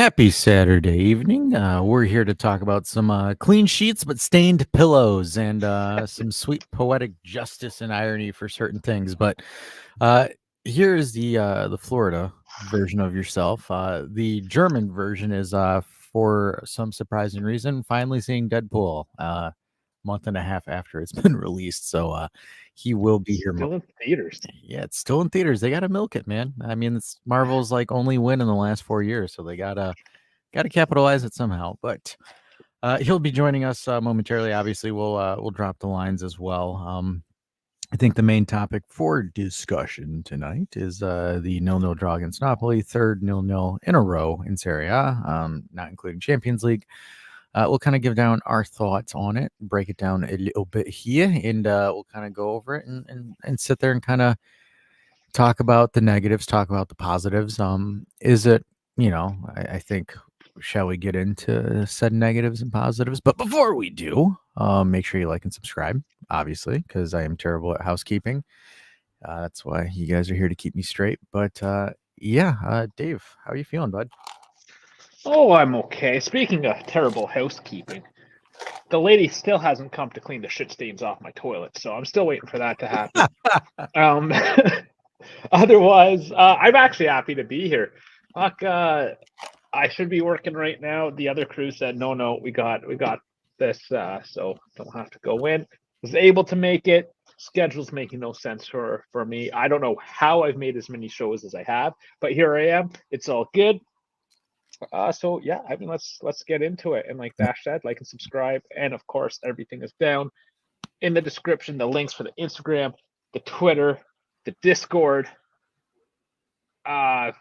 Happy Saturday evening. We're here to talk about some clean sheets but stained pillows and some sweet poetic justice and irony for certain things. But uh, here is the Florida version of yourself. The German version is for some surprising reason finally seeing Deadpool month and a half after it's been released. So he will be here. Still in theaters. Yeah, it's still in theaters. They gotta milk it, man. I mean, it's Marvel's like only win in the last 4 years, so they gotta capitalize it somehow. But he'll be joining us momentarily. Obviously, we'll drop the lines as well. I think the main topic for discussion tonight is the 0-0 draw against Napoli, third 0-0 in a row in Serie A, not including Champions League. We'll kind of give down our thoughts on it, break it down a little bit here, and we'll kind of go over it and sit there and kind of talk about the negatives, talk about the positives. Is it, I think, shall we get into said negatives and positives? But before we do, make sure you like and subscribe, obviously, because I am terrible at housekeeping. That's why you guys are here to keep me straight. But Dave, how are you feeling, bud? Oh, I'm okay. Speaking of terrible housekeeping, the lady still hasn't come to clean the shit stains off my toilet, so I'm still waiting for that to happen. um, Otherwise, I'm actually happy to be here. Fuck, I should be working right now. The other crew said, no, we got this, so don't have to go in. Was able to make it. Schedule's making no sense for me. I don't know how I've made as many shows as I have, but here I am. It's all good. So yeah, I mean, let's get into it. And like Dash said, like and subscribe, and of course, everything is down in the description. The links for the Instagram, the Twitter, the Discord, uh,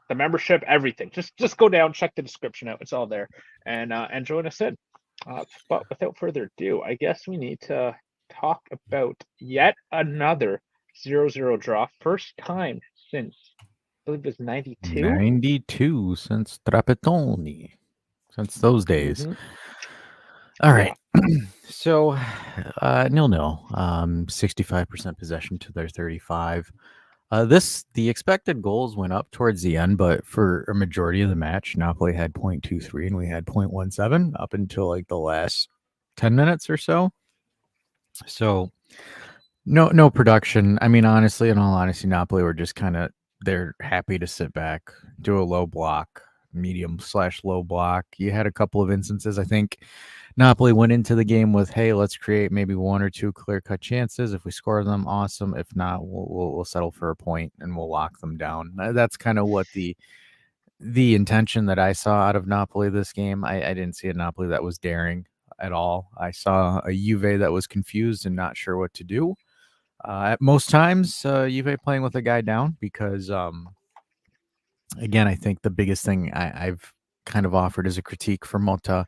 the membership, everything. Just go down, check the description out. It's all there, and join us in. But without further ado, I guess we need to talk about yet another 0-0 draw. First time since I believe it was 92. 92 since Trapettoni, since those days. Mm-hmm. All right. So, 0-0, 65% possession to their 35. The expected goals went up towards the end, but for a majority of the match, Napoli had 0.23 and we had 0.17 up until like the last 10 minutes or so. So, no production. I mean, honestly, in all honesty, Napoli were just kind of they're happy to sit back, do a low block, medium/low block. You had a couple of instances. I think Napoli went into the game with, "Hey, let's create maybe one or two clear-cut chances. If we score them, awesome. If not, we'll settle for a point and we'll lock them down." That's kind of what the intention that I saw out of Napoli this game. I didn't see a Napoli that was daring at all. I saw a Juve that was confused and not sure what to do. At most times, Juve playing with a guy down because, again, I think the biggest thing I've kind of offered as a critique for Motta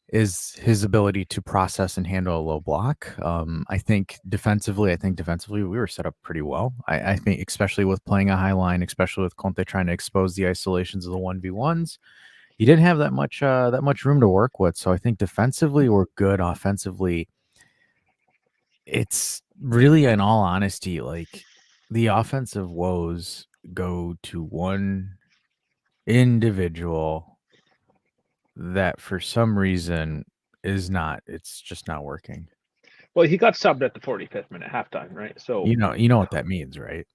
is his ability to process and handle a low block. I think defensively we were set up pretty well. I think especially with playing a high line, especially with Conte trying to expose the isolations of the 1v1s, he didn't have that much room to work with. So I think defensively we're good. Offensively, it's really, in all honesty, like the offensive woes go to one individual that for some reason it's just not working. Well, he got subbed at the 45th minute halftime, right? So You know what that means, right?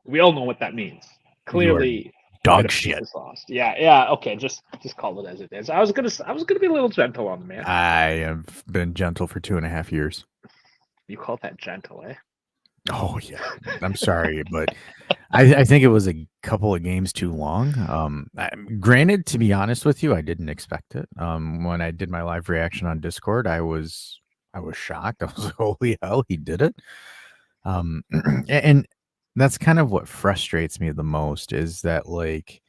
we all know what that means. You are Clearly, a bit dog of shit. faith is lost. Yeah. Okay, just call it as it is. I was gonna be a little gentle on the man. I have been gentle for 2.5 years. You call that gentle, eh? Oh yeah. I'm sorry, but I think it was a couple of games too long. Granted, to be honest with you, I didn't expect it. When I did my live reaction on Discord, I was shocked. I was like, holy hell, he did it. And that's kind of what frustrates me the most is that, like,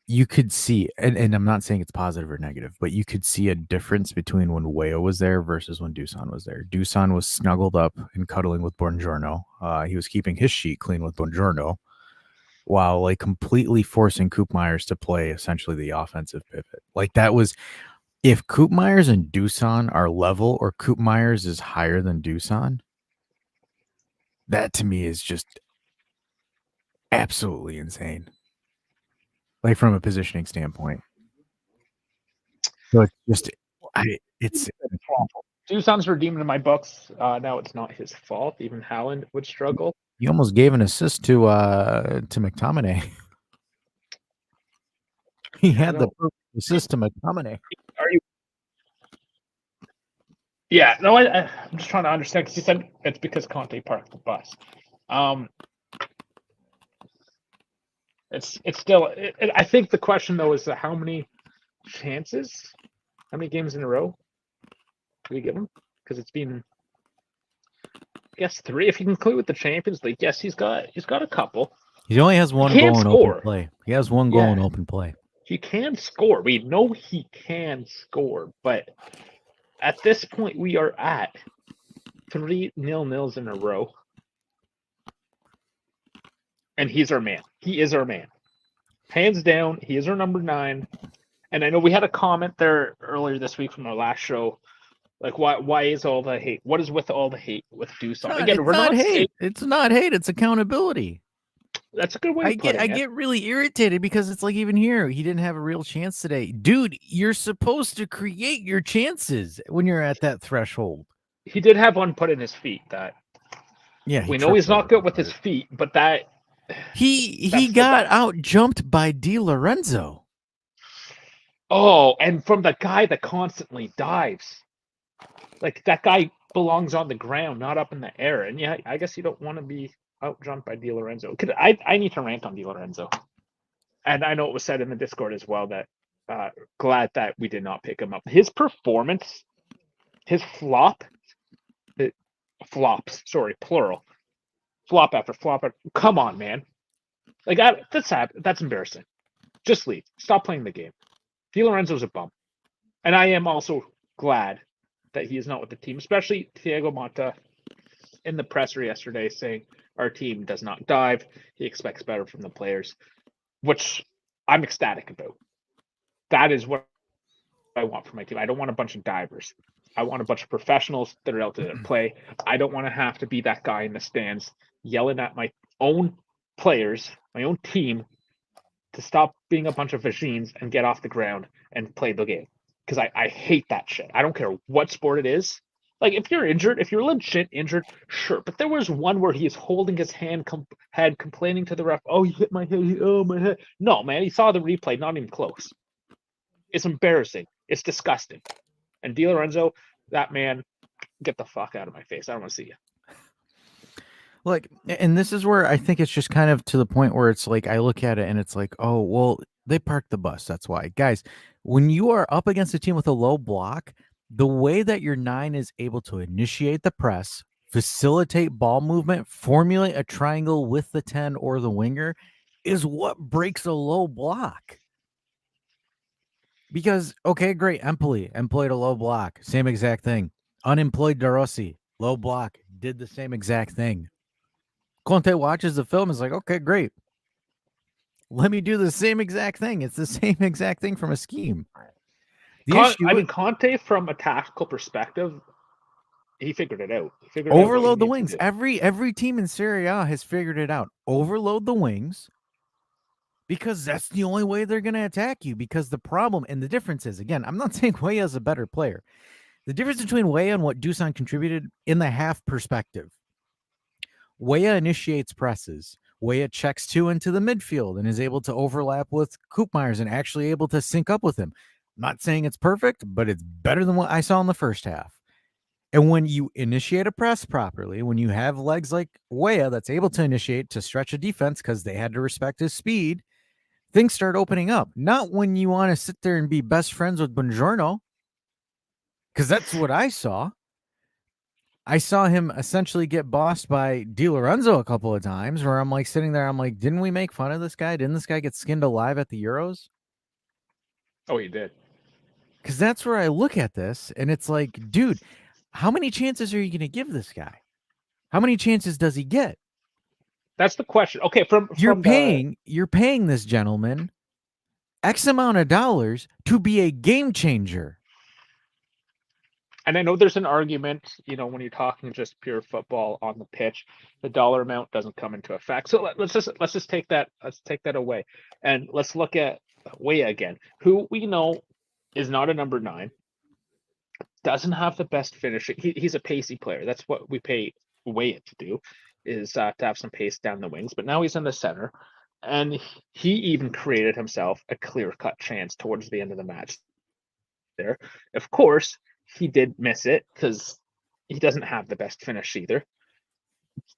you could see, and I'm not saying it's positive or negative, but you could see a difference between when Weo was there versus when Dusan was there. Dusan was snuggled up and cuddling with Buongiorno. He was keeping his sheet clean with Buongiorno while like completely forcing Coop Myers to play essentially the offensive pivot. Like that was, if Coop Myers and Dusan are level or Coop Myers is higher than Dusan, that to me is just absolutely insane. like from a positioning standpoint. So it's just, it's awful. Dusan's redeemed in my books. Now it's not his fault. Even Haaland would struggle. you almost gave an assist to McTominay. He had the perfect assist to McTominay. Are you? Yeah, no, I'm just trying to understand because you said it's because Conte parked the bus. It's still. I think the question though is how many chances, how many games in a row do we give him? Because it's been, I guess, 3. If you include with the Champions League, yes, he's got a couple. He only has one goal in open play. He has one goal in open play. He can score. We know he can score, but at this point, we are at 3 0-0s in a row. And he's our man. He is our man. Hands down, he is our number 9. And I know we had a comment there earlier this week from our last show. Like, why is all the hate? What is with all the hate with Dusan? Again, we're not hate. It's not hate. It's accountability. That's a good way to put it. I get really irritated because it's like even here, he didn't have a real chance today. Dude, you're supposed to create your chances when you're at that threshold. He did have one put in his feet that. Yeah, we know he's not good with his feet, but that. He got out jumped by Di Lorenzo. Oh, and from the guy that constantly dives. Like, that guy belongs on the ground, not up in the air. And yeah, I guess you don't want to be out jumped by Di Lorenzo. I need to rant on Di Lorenzo. And I know it was said in the Discord as well that glad that we did not pick him up. His performance, his flops, plural. Flop after flop. Come on, man. Like, that's embarrassing. Just leave. Stop playing the game. Di Lorenzo's a bum. And I am also glad that he is not with the team, especially Thiago Motta in the presser yesterday saying our team does not dive. He expects better from the players, which I'm ecstatic about. That is what I want for my team. I don't want a bunch of divers. I want a bunch of professionals that are out there to play. I don't want to have to be that guy in the stands yelling at my own players, my own team, to stop being a bunch of machines and get off the ground and play the game. Because I hate that shit. I don't care what sport it is. Like, if you're injured, if you're legit injured, sure. But there was one where he is holding his head complaining to the ref, oh, he hit my head, oh, my head. No, man, he saw the replay, not even close. It's embarrassing. It's disgusting. And Di Lorenzo, that man, get the fuck out of my face. I don't want to see you. Look, and this is where I think it's just kind of to the point where it's like I look at it and it's like, oh, well, they parked the bus. That's why. Guys, when you are up against a team with a low block, the way that your 9 is able to initiate the press, facilitate ball movement, formulate a triangle with the 10 or the winger is what breaks a low block. Because, okay, great. Empoli employed a low block. Same exact thing. Unemployed De Rossi, low block, did the same exact thing. Conte watches the film and is like, okay, great. Let me do the same exact thing. It's the same exact thing from a scheme. Conte, from a tactical perspective, he figured it out. Overload the wings. Every team in Serie A has figured it out. Overload the wings because that's the only way they're going to attack you. Because the problem and the difference is, again, I'm not saying Weah is a better player. The difference between Weah and what Dusan contributed in the half perspective. Weah initiates presses. Weah checks 2 into the midfield and is able to overlap with Koopmeiners and actually able to sync up with him. I'm not saying it's perfect, but it's better than what I saw in the first half. And when you initiate a press properly, when you have legs like Weah that's able to initiate to stretch a defense because they had to respect his speed, things start opening up. Not when you want to sit there and be best friends with Buongiorno, because that's what I saw. I saw him essentially get bossed by Di Lorenzo a couple of times where I'm like sitting there. I'm like, didn't we make fun of this guy? Didn't this guy get skinned alive at the Euros? Oh, he did. Because that's where I look at this and it's like, dude, how many chances are you going to give this guy? How many chances does he get? That's the question. Okay, you're paying this gentleman X amount of dollars to be a game changer. And I know there's an argument, when you're talking just pure football on the pitch, the dollar amount doesn't come into effect. So let's just take that away, and let's look at Weah again, who we know is not a number 9, doesn't have the best finishing. He's a pacey player. That's what we pay Weah to do, is to have some pace down the wings. But now he's in the center, and he even created himself a clear-cut chance towards the end of the match there. Of course, he did miss it because he doesn't have the best finish either.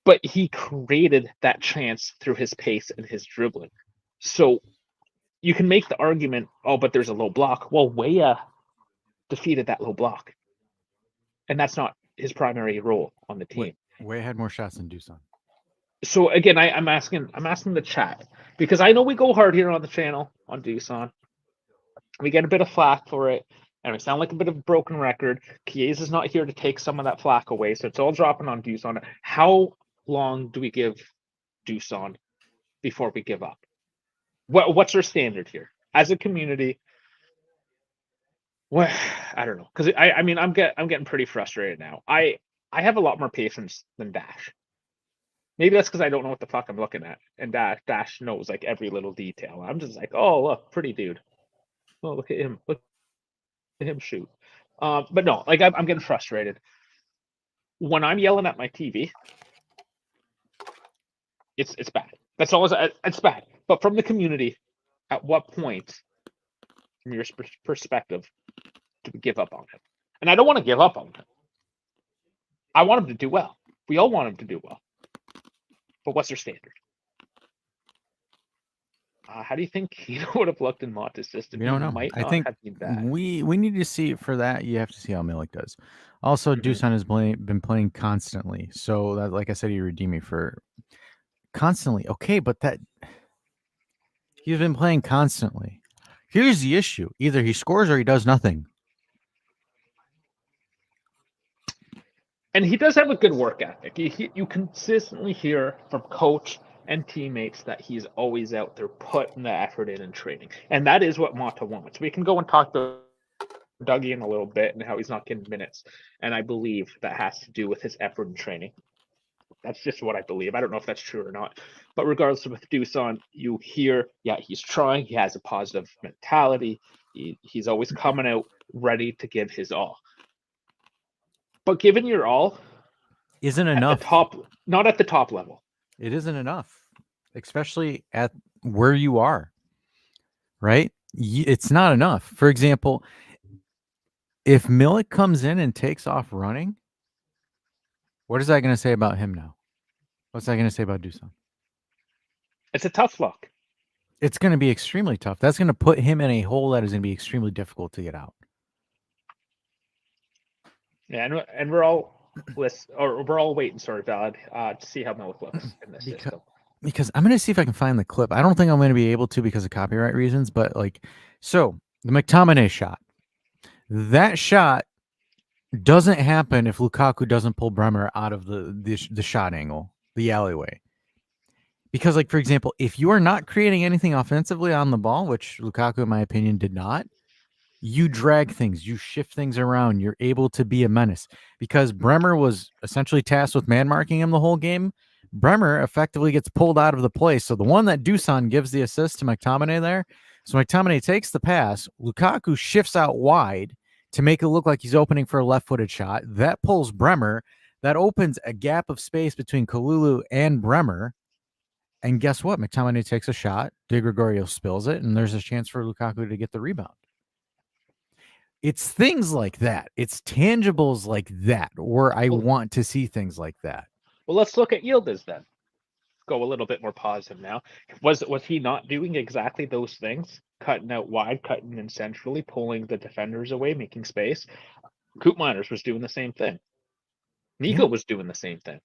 But he created that chance through his pace and his dribbling. So you can make the argument, oh, but there's a low block. Well, Weah defeated that low block, and that's not his primary role on the team. Way had more shots than Dusan. So again, I'm asking the chat, because I know we go hard here on the channel on Dusan. We get a bit of flack for it, and we sound like a bit of a broken record. Chiesa's not here to take some of that flack away, so it's all dropping on Dusan. How long do we give Dusan before we give up? What's our standard here as a community? Well, I don't know, because I mean I'm getting pretty frustrated now. I have a lot more patience than Dash. Maybe that's because I don't know what the fuck I'm looking at, and Dash knows like every little detail. I'm just like, oh look, pretty dude. Oh, look at him. Look at him shoot. But no, like I'm getting frustrated when I'm yelling at my TV. It's bad. That's all. It's bad. But from the community, at what point, from your perspective, do we give up on him? And I don't want to give up on him. I want him to do well. We all want him to do well. But what's their standard? How do you think he would have looked in Monta's system? We don't know. Might I not think have been bad. we need to see for that. You have to see how Milik does. Also, Dusan has been playing constantly. So that, like I said, he redeemed me for constantly. Okay, but that he's been playing constantly. Here's the issue: either he scores or he does nothing. And he does have a good work ethic. You consistently hear from coach and teammates that he's always out there putting the effort in and training. And that is what Mata wants. We can go and talk to Dougie in a little bit and how he's not getting minutes. And I believe that has to do with his effort in training. That's just what I believe. I don't know if that's true or not. But regardless, with Dusan, you hear, yeah, he's trying. He has a positive mentality. He's always coming out ready to give his all. But giving your all isn't enough. Not at the top level. It isn't enough, especially at where you are, right? It's not enough. For example, if Milik comes in and takes off running, what is that going to say about him now? What's that going to say about Dusan? It's a tough look. It's going to be extremely tough. That's going to put him in a hole that is going to be extremely difficult to get out. Yeah, and we're all waiting, Valid, to see how Milik looks in this system. Because I'm going to see if I can find the clip. I don't think I'm going to be able to because of copyright reasons, but so the McTominay shot, that shot doesn't happen if Lukaku doesn't pull Bremer out of the shot angle, the alleyway. Because, for example, if you are not creating anything offensively on the ball, which Lukaku, in my opinion, did not, you drag things, you shift things around, you're able to be a menace. Because Bremer was essentially tasked with man marking him the whole game. Bremer effectively gets pulled out of the play. So the one that Dusan gives the assist to McTominay there. So McTominay takes the pass. Lukaku shifts out wide to make it look like he's opening for a left-footed shot. That pulls Bremer. That opens a gap of space between Kalulu and Bremer. And guess what? McTominay takes a shot. De Gregorio spills it, and there's a chance for Lukaku to get the rebound. It's things like that. It's tangibles like that where I want to see things like that. Well, let's look at Yildiz then. Go a little bit more positive now. Was he not doing exactly those things? Cutting out wide, cutting in centrally, pulling the defenders away, making space. Koopmeiners was doing the same thing. Nico was doing the same thing.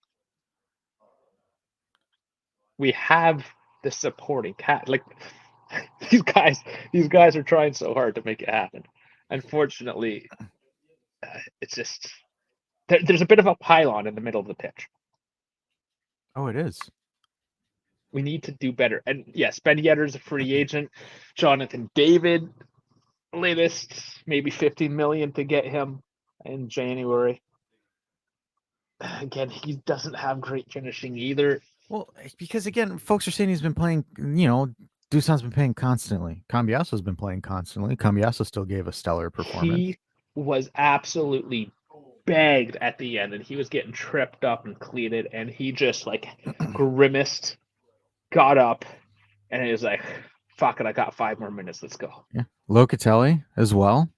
We have the supporting cat. These guys are trying so hard to make it happen. Unfortunately, it's just there's a bit of a pylon in the middle of the pitch. Oh, it is. We need to do better. And yes, Ben Yedder's a free agent. Jonathan David, latest maybe 15 million to get him in January. Again, he doesn't have great finishing either. Well, because again, folks are saying he's been playing, Dusan's been playing constantly. Cambiaso's been playing constantly. Cambiaso still gave a stellar performance. He was absolutely bagged at the end, and he was getting tripped up and cleated, and he just like grimaced, got up, and he was like, "Fuck it, I got 5 more minutes. Let's go." Yeah. Locatelli as well.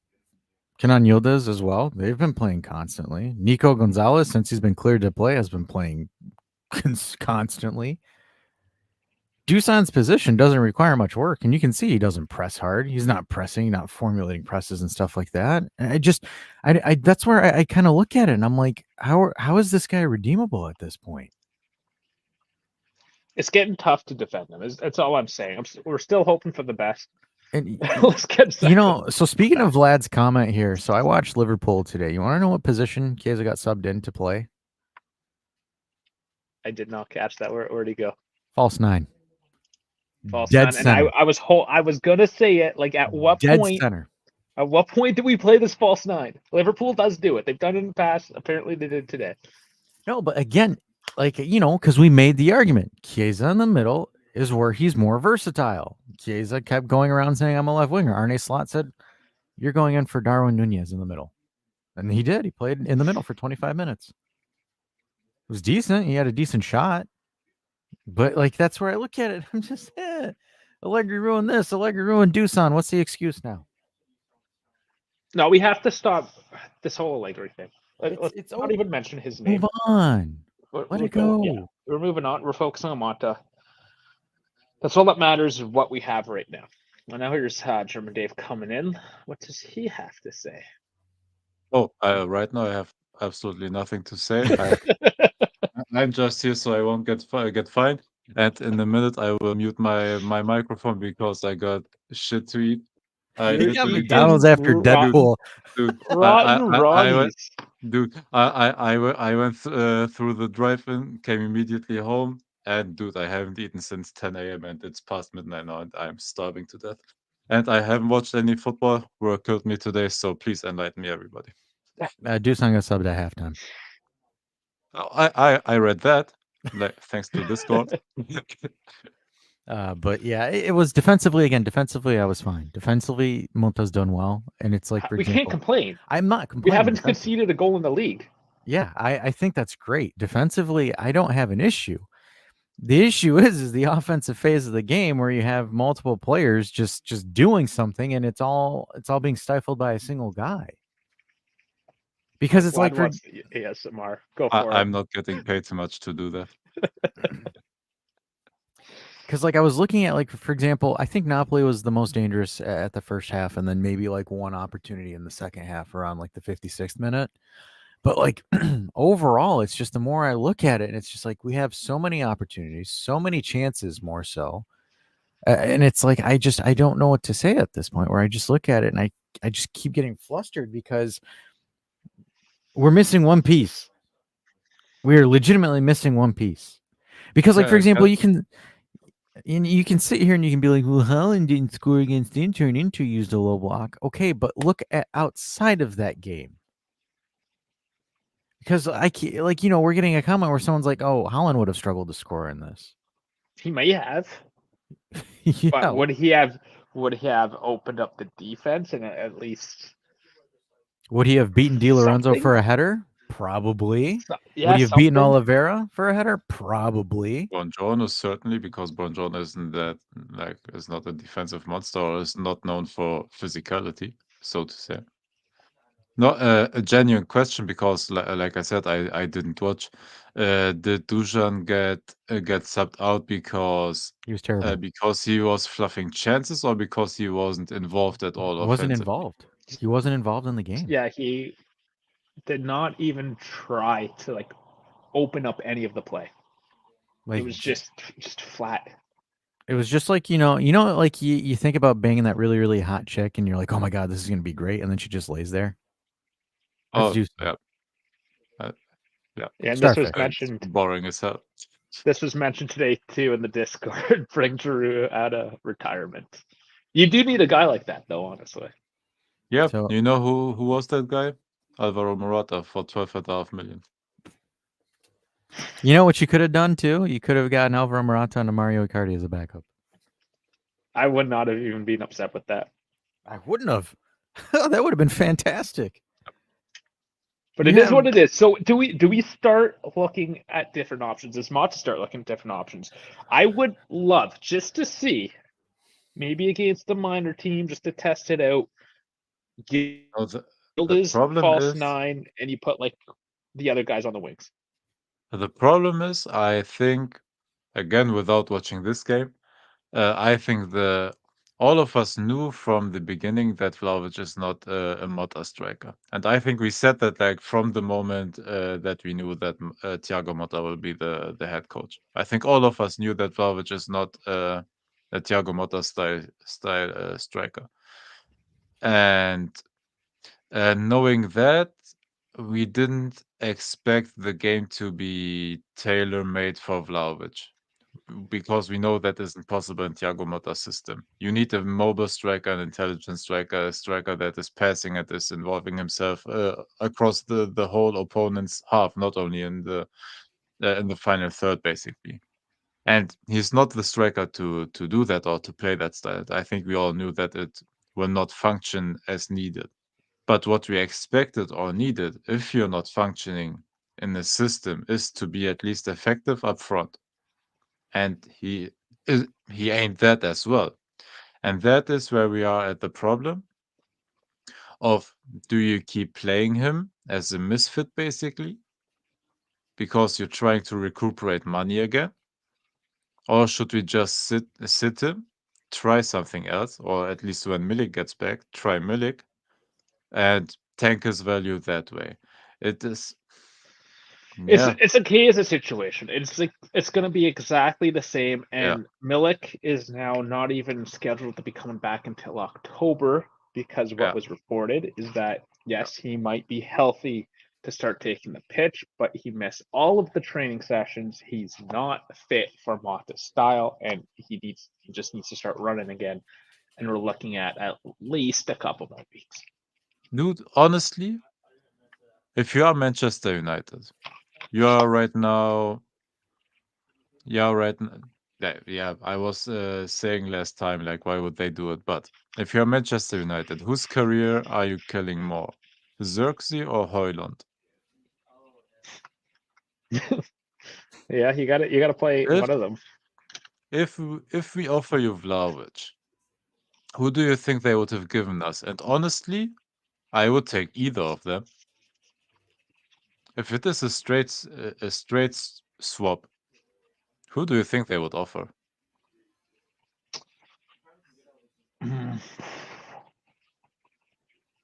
Kenan Yildiz as well. They've been playing constantly. Nico Gonzalez, since he's been cleared to play, has been playing constantly. Dusan's position doesn't require much work, and you can see he doesn't press hard. He's not pressing, not formulating presses and stuff like that. And I that's where I kind of look at it, and I'm like, how is this guy redeemable at this point? It's getting tough to defend them. That's all I'm saying. We're still hoping for the best. And Let's get so speaking of Vlad's comment here, so I watched Liverpool today. You want to know what position Chiesa got subbed in to play? I did not catch that. Where'd he go? False 9. False Dead 9. center. And I was gonna say it. Like at what Dead point? center. At what point do we play this false 9? Liverpool does do it. They've done it in the past. Apparently, they did today. No, but again, like because we made the argument, Chiesa in the middle is where he's more versatile. Chiesa kept going around saying, "I'm a left winger." Arne Slot said, "You're going in for Darwin Nunez in the middle," and he did. He played in the middle for 25 minutes. It was decent. He had a decent shot, but like that's where I look at it. I'm just, Allegri ruined this. Allegri ruined Dusan. What's the excuse now? No, we have to stop this whole Allegri thing. Let's not over. even mention his name. Move on. Let it go. Yeah, we're moving on. We're focusing on Monta. That's all that matters is what we have right now. And now here's German Dave coming in. What does he have to say? Oh, right now I have absolutely nothing to say. I'm just here so I won't get fined. And in a minute I will mute my microphone because I got shit to eat. Yeah, McDonald's after Deadpool. Dude, Rotten Ronnie's. I went through the drive-in, came immediately home, and dude, I haven't eaten since 10 a.m. and it's past midnight now, and I'm starving to death. And I haven't watched any football. Work killed me today, so please enlighten me, everybody. Dusan got subbed at halftime. Oh, I read that. Thanks to Discord. But yeah, it was defensively again. Defensively, I was fine. Defensively, Monta's done well, and it's like for We example, can't complain. I'm not We complaining. haven't conceded a goal in the league. Yeah, I think that's great. Defensively, I don't have an issue. The issue is the offensive phase of the game where you have multiple players just doing something, and it's all being stifled by a single guy. Because it's like for ASMR. Go for it. I'm not getting paid too much to do that. Because like I was looking at, like, for example, I think Napoli was the most dangerous at the first half, and then maybe like one opportunity in the second half around like the 56th minute. But like overall, it's just the more I look at it, and it's just like we have so many opportunities, so many chances, more so, and it's like I don't know what to say at this point. Where I just look at it and I just keep getting flustered because we're missing one piece. We're legitimately missing one piece. Because like for example, you can sit here and you can be like, well, Haaland didn't score against Inter, and Inter used a low block. Okay, but look at outside of that game. Because we're getting a comment where someone's like, "Oh, Haaland would have struggled to score in this." He may have. Yeah. But would he have opened up the defense and at least Would he have beaten Di Lorenzo something? for a header? Probably. Yeah, Would he have beaten something. Oliveira for a header? Probably. Buongiorno certainly, because Buongiorno is not a defensive monster or is not known for physicality, so to say. No, a genuine question because, like I said, I didn't watch. Did Dusan get subbed out because He was terrible. because he was fluffing chances or because he wasn't involved at all? He wasn't offensively? involved. He wasn't involved in the game. Yeah, he did not even try to like open up any of the play. Like, it was just flat. It was just like, like you think about banging that really, really hot chick and you're like, oh my God, this is going to be great. And then she just lays there. That's yeah. Yeah, and Starfish. this was mentioned. Boring as hell. This was mentioned today too in the Discord. Bring Giroud out of retirement. You do need a guy like that, though. Honestly. Yeah, So- you know who was that guy? Alvaro Morata for 12.5 million. You know what you could have done too? You could have gotten Alvaro Morata and Mario Icardi as a backup. I would not have even been upset with that. I wouldn't have. That would have been fantastic. But You it is have- what it is. So do we start looking at different options? Is Mott to start looking at different options? I would love just to see, maybe against the minor team, just to test it out. No, Guild the is problem false is 9, and you put like the other guys on the wings. the problem is I think, again, without watching this game, I think all of us knew from the beginning that Vlahovic is not a Motta striker, and I think we said that like from the moment that we knew that Thiago Motta will be the head coach. I think all of us knew that Vlahovic is not a Thiago Motta style striker, and knowing that, we didn't expect the game to be tailor-made for Vlahovic, because we know that isn't possible in Thiago Motta's system. You need a mobile striker, an intelligent striker, a striker that is passing and is involving himself across the whole opponent's half, not only in the final third, basically. And he's not the striker to do that or to play that style. I think we all knew that it will not function as needed. But what we expected or needed, if you're not functioning in the system, is to be at least effective up front. And he ain't that as well. And that is where we are at the problem of, do you keep playing him as a misfit, basically, because you're trying to recuperate money again? Or should we just sit him, try something else, or at least when Milik gets back, try Milik, and tank his value that way? It is, yeah, It's a case of situation. It's like it's going to be exactly the same. yeah, And Milik is now not even scheduled to be coming back until October, because yeah. what was reported is that yes, he might be healthy to start taking the pitch, but he missed all of the training sessions. He's not fit for Motta's style, and he just needs to start running again. And we're looking at least a couple more weeks. Dude, honestly, if you are Manchester United, you are right now. Yeah, right. Yeah, I was saying last time, like, why would they do it? But if you're Manchester United, whose career are you killing more, Xerxes or Højlund? Yeah, you got to play If one of them. if we offer you Vlahovic, who do you think they would have given us? And honestly, I would take either of them. If it is a straight swap, who do you think they would offer?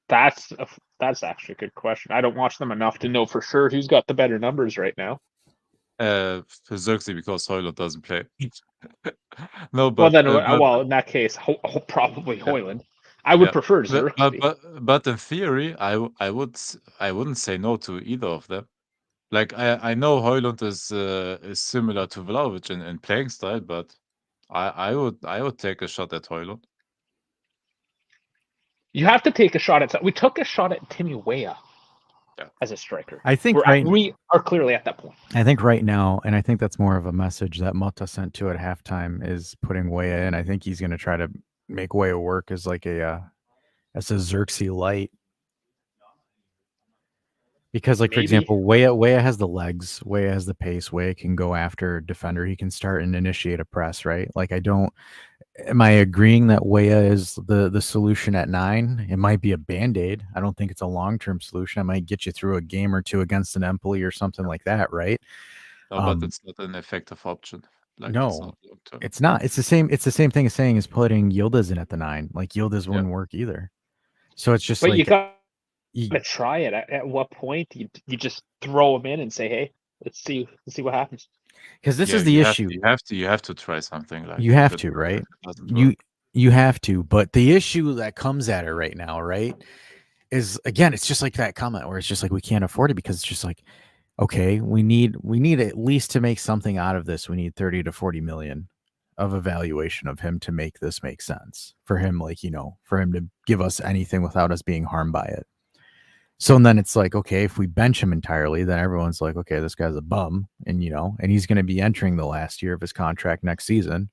That's actually a good question. I don't watch them enough to know for sure who's got the better numbers right now. For Xerxes, because Højlund doesn't play. No, Well, but then, in that case, probably yeah, Højlund. I would yeah. prefer But Xerxes. but in theory, I wouldn't say no to either of them. Like, I know Højlund is similar to Vlahovic in playing style, but I would take a shot at Højlund. You have to take a shot at. We took a shot at Timmy Weah Yeah. as a striker. I think we are clearly at that point. I think right now, and I think that's more of a message that Motta sent to at halftime, is putting Weah in. I think he's going to try to make Weah work as like as a Xerxes light. Because, like, for Maybe. example, Weah has the legs, Weah has the pace, Weah can go after a defender, he can start and initiate a press, right? Like, am I agreeing that Weah is the solution at 9? It might be a Band-Aid. I don't think it's a long-term solution. It might get you through a game or two against an Empoli or something like that, right? No, but it's not an effective option. Like, No, it's not long-term. it's not. It's the same thing as saying is putting Yildiz in at the 9. Like, Yildiz Yeah. wouldn't work either. So it's just But like you got to try it. At what point you just throw him in and say, "Hey, let's see what happens." because this is the issue. You have to try something, like, You have to, right? You have to, but the issue that comes at it right now, right, is, again, it's just like that comment where it's just like we can't afford it, because it's just like, okay, we need at least to make something out of this. We need 30 to 40 million of evaluation of him to make this make sense for him, like, for him to give us anything without us being harmed by it. So then it's like, okay, if we bench him entirely, then everyone's like, okay, this guy's a bum, and and he's going to be entering the last year of his contract next season.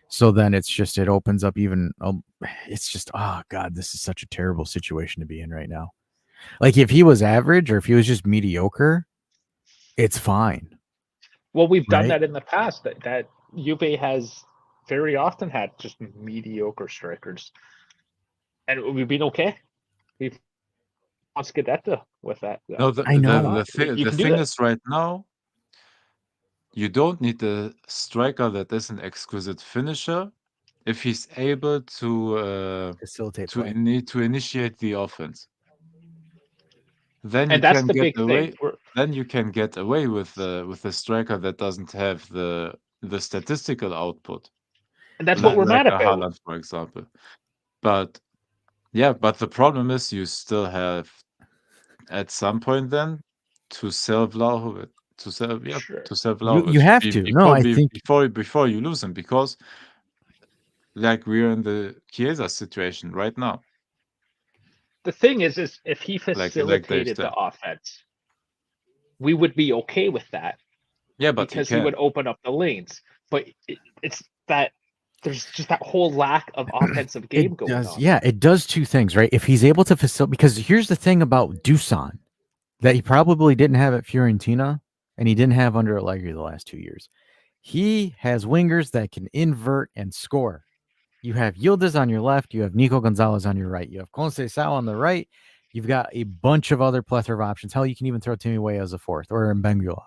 So then it opens up even. It's just, oh God, this is such a terrible situation to be in right now. Like if he was average or if he was just mediocre, it's fine, Well, we've done right? that in the past. That Juve has very often had just mediocre strikers, and we've been okay. We've won Scudetto with that. No, I Why know. not? You the can do thing that. is right now, you don't need a striker that is an exquisite finisher if he's able Facilitate play. to initiate the offense. Then you And that's can the get big thing. away. Then you can get away with the striker that doesn't have the statistical output, And that's what we're like mad a about. Haaland, for example. But yeah, but the problem is you still have at some point then to sell Vlahovic, Sure. to sell You Vlahovic have to. No, I think before you lose him, because like we're in the Chiesa situation right now, The thing is if he like Dave facilitated the said. offense, we would be okay with that Yeah, but he because he would can. open up the lanes. But it's that there's just that whole lack of offensive game it going does. on. Yeah, it does two things, right? If he's able to facilitate, because here's the thing about Dusan that he probably didn't have at Fiorentina and he didn't have under Allegri the last 2 years. He has wingers that can invert and score. You have Yildiz on your left. You have Nico Gonzalez on your right. You have Conceição on the right. You've got a bunch of other plethora of options. Hell, you can even throw Timmy Way as a fourth or Mbengula.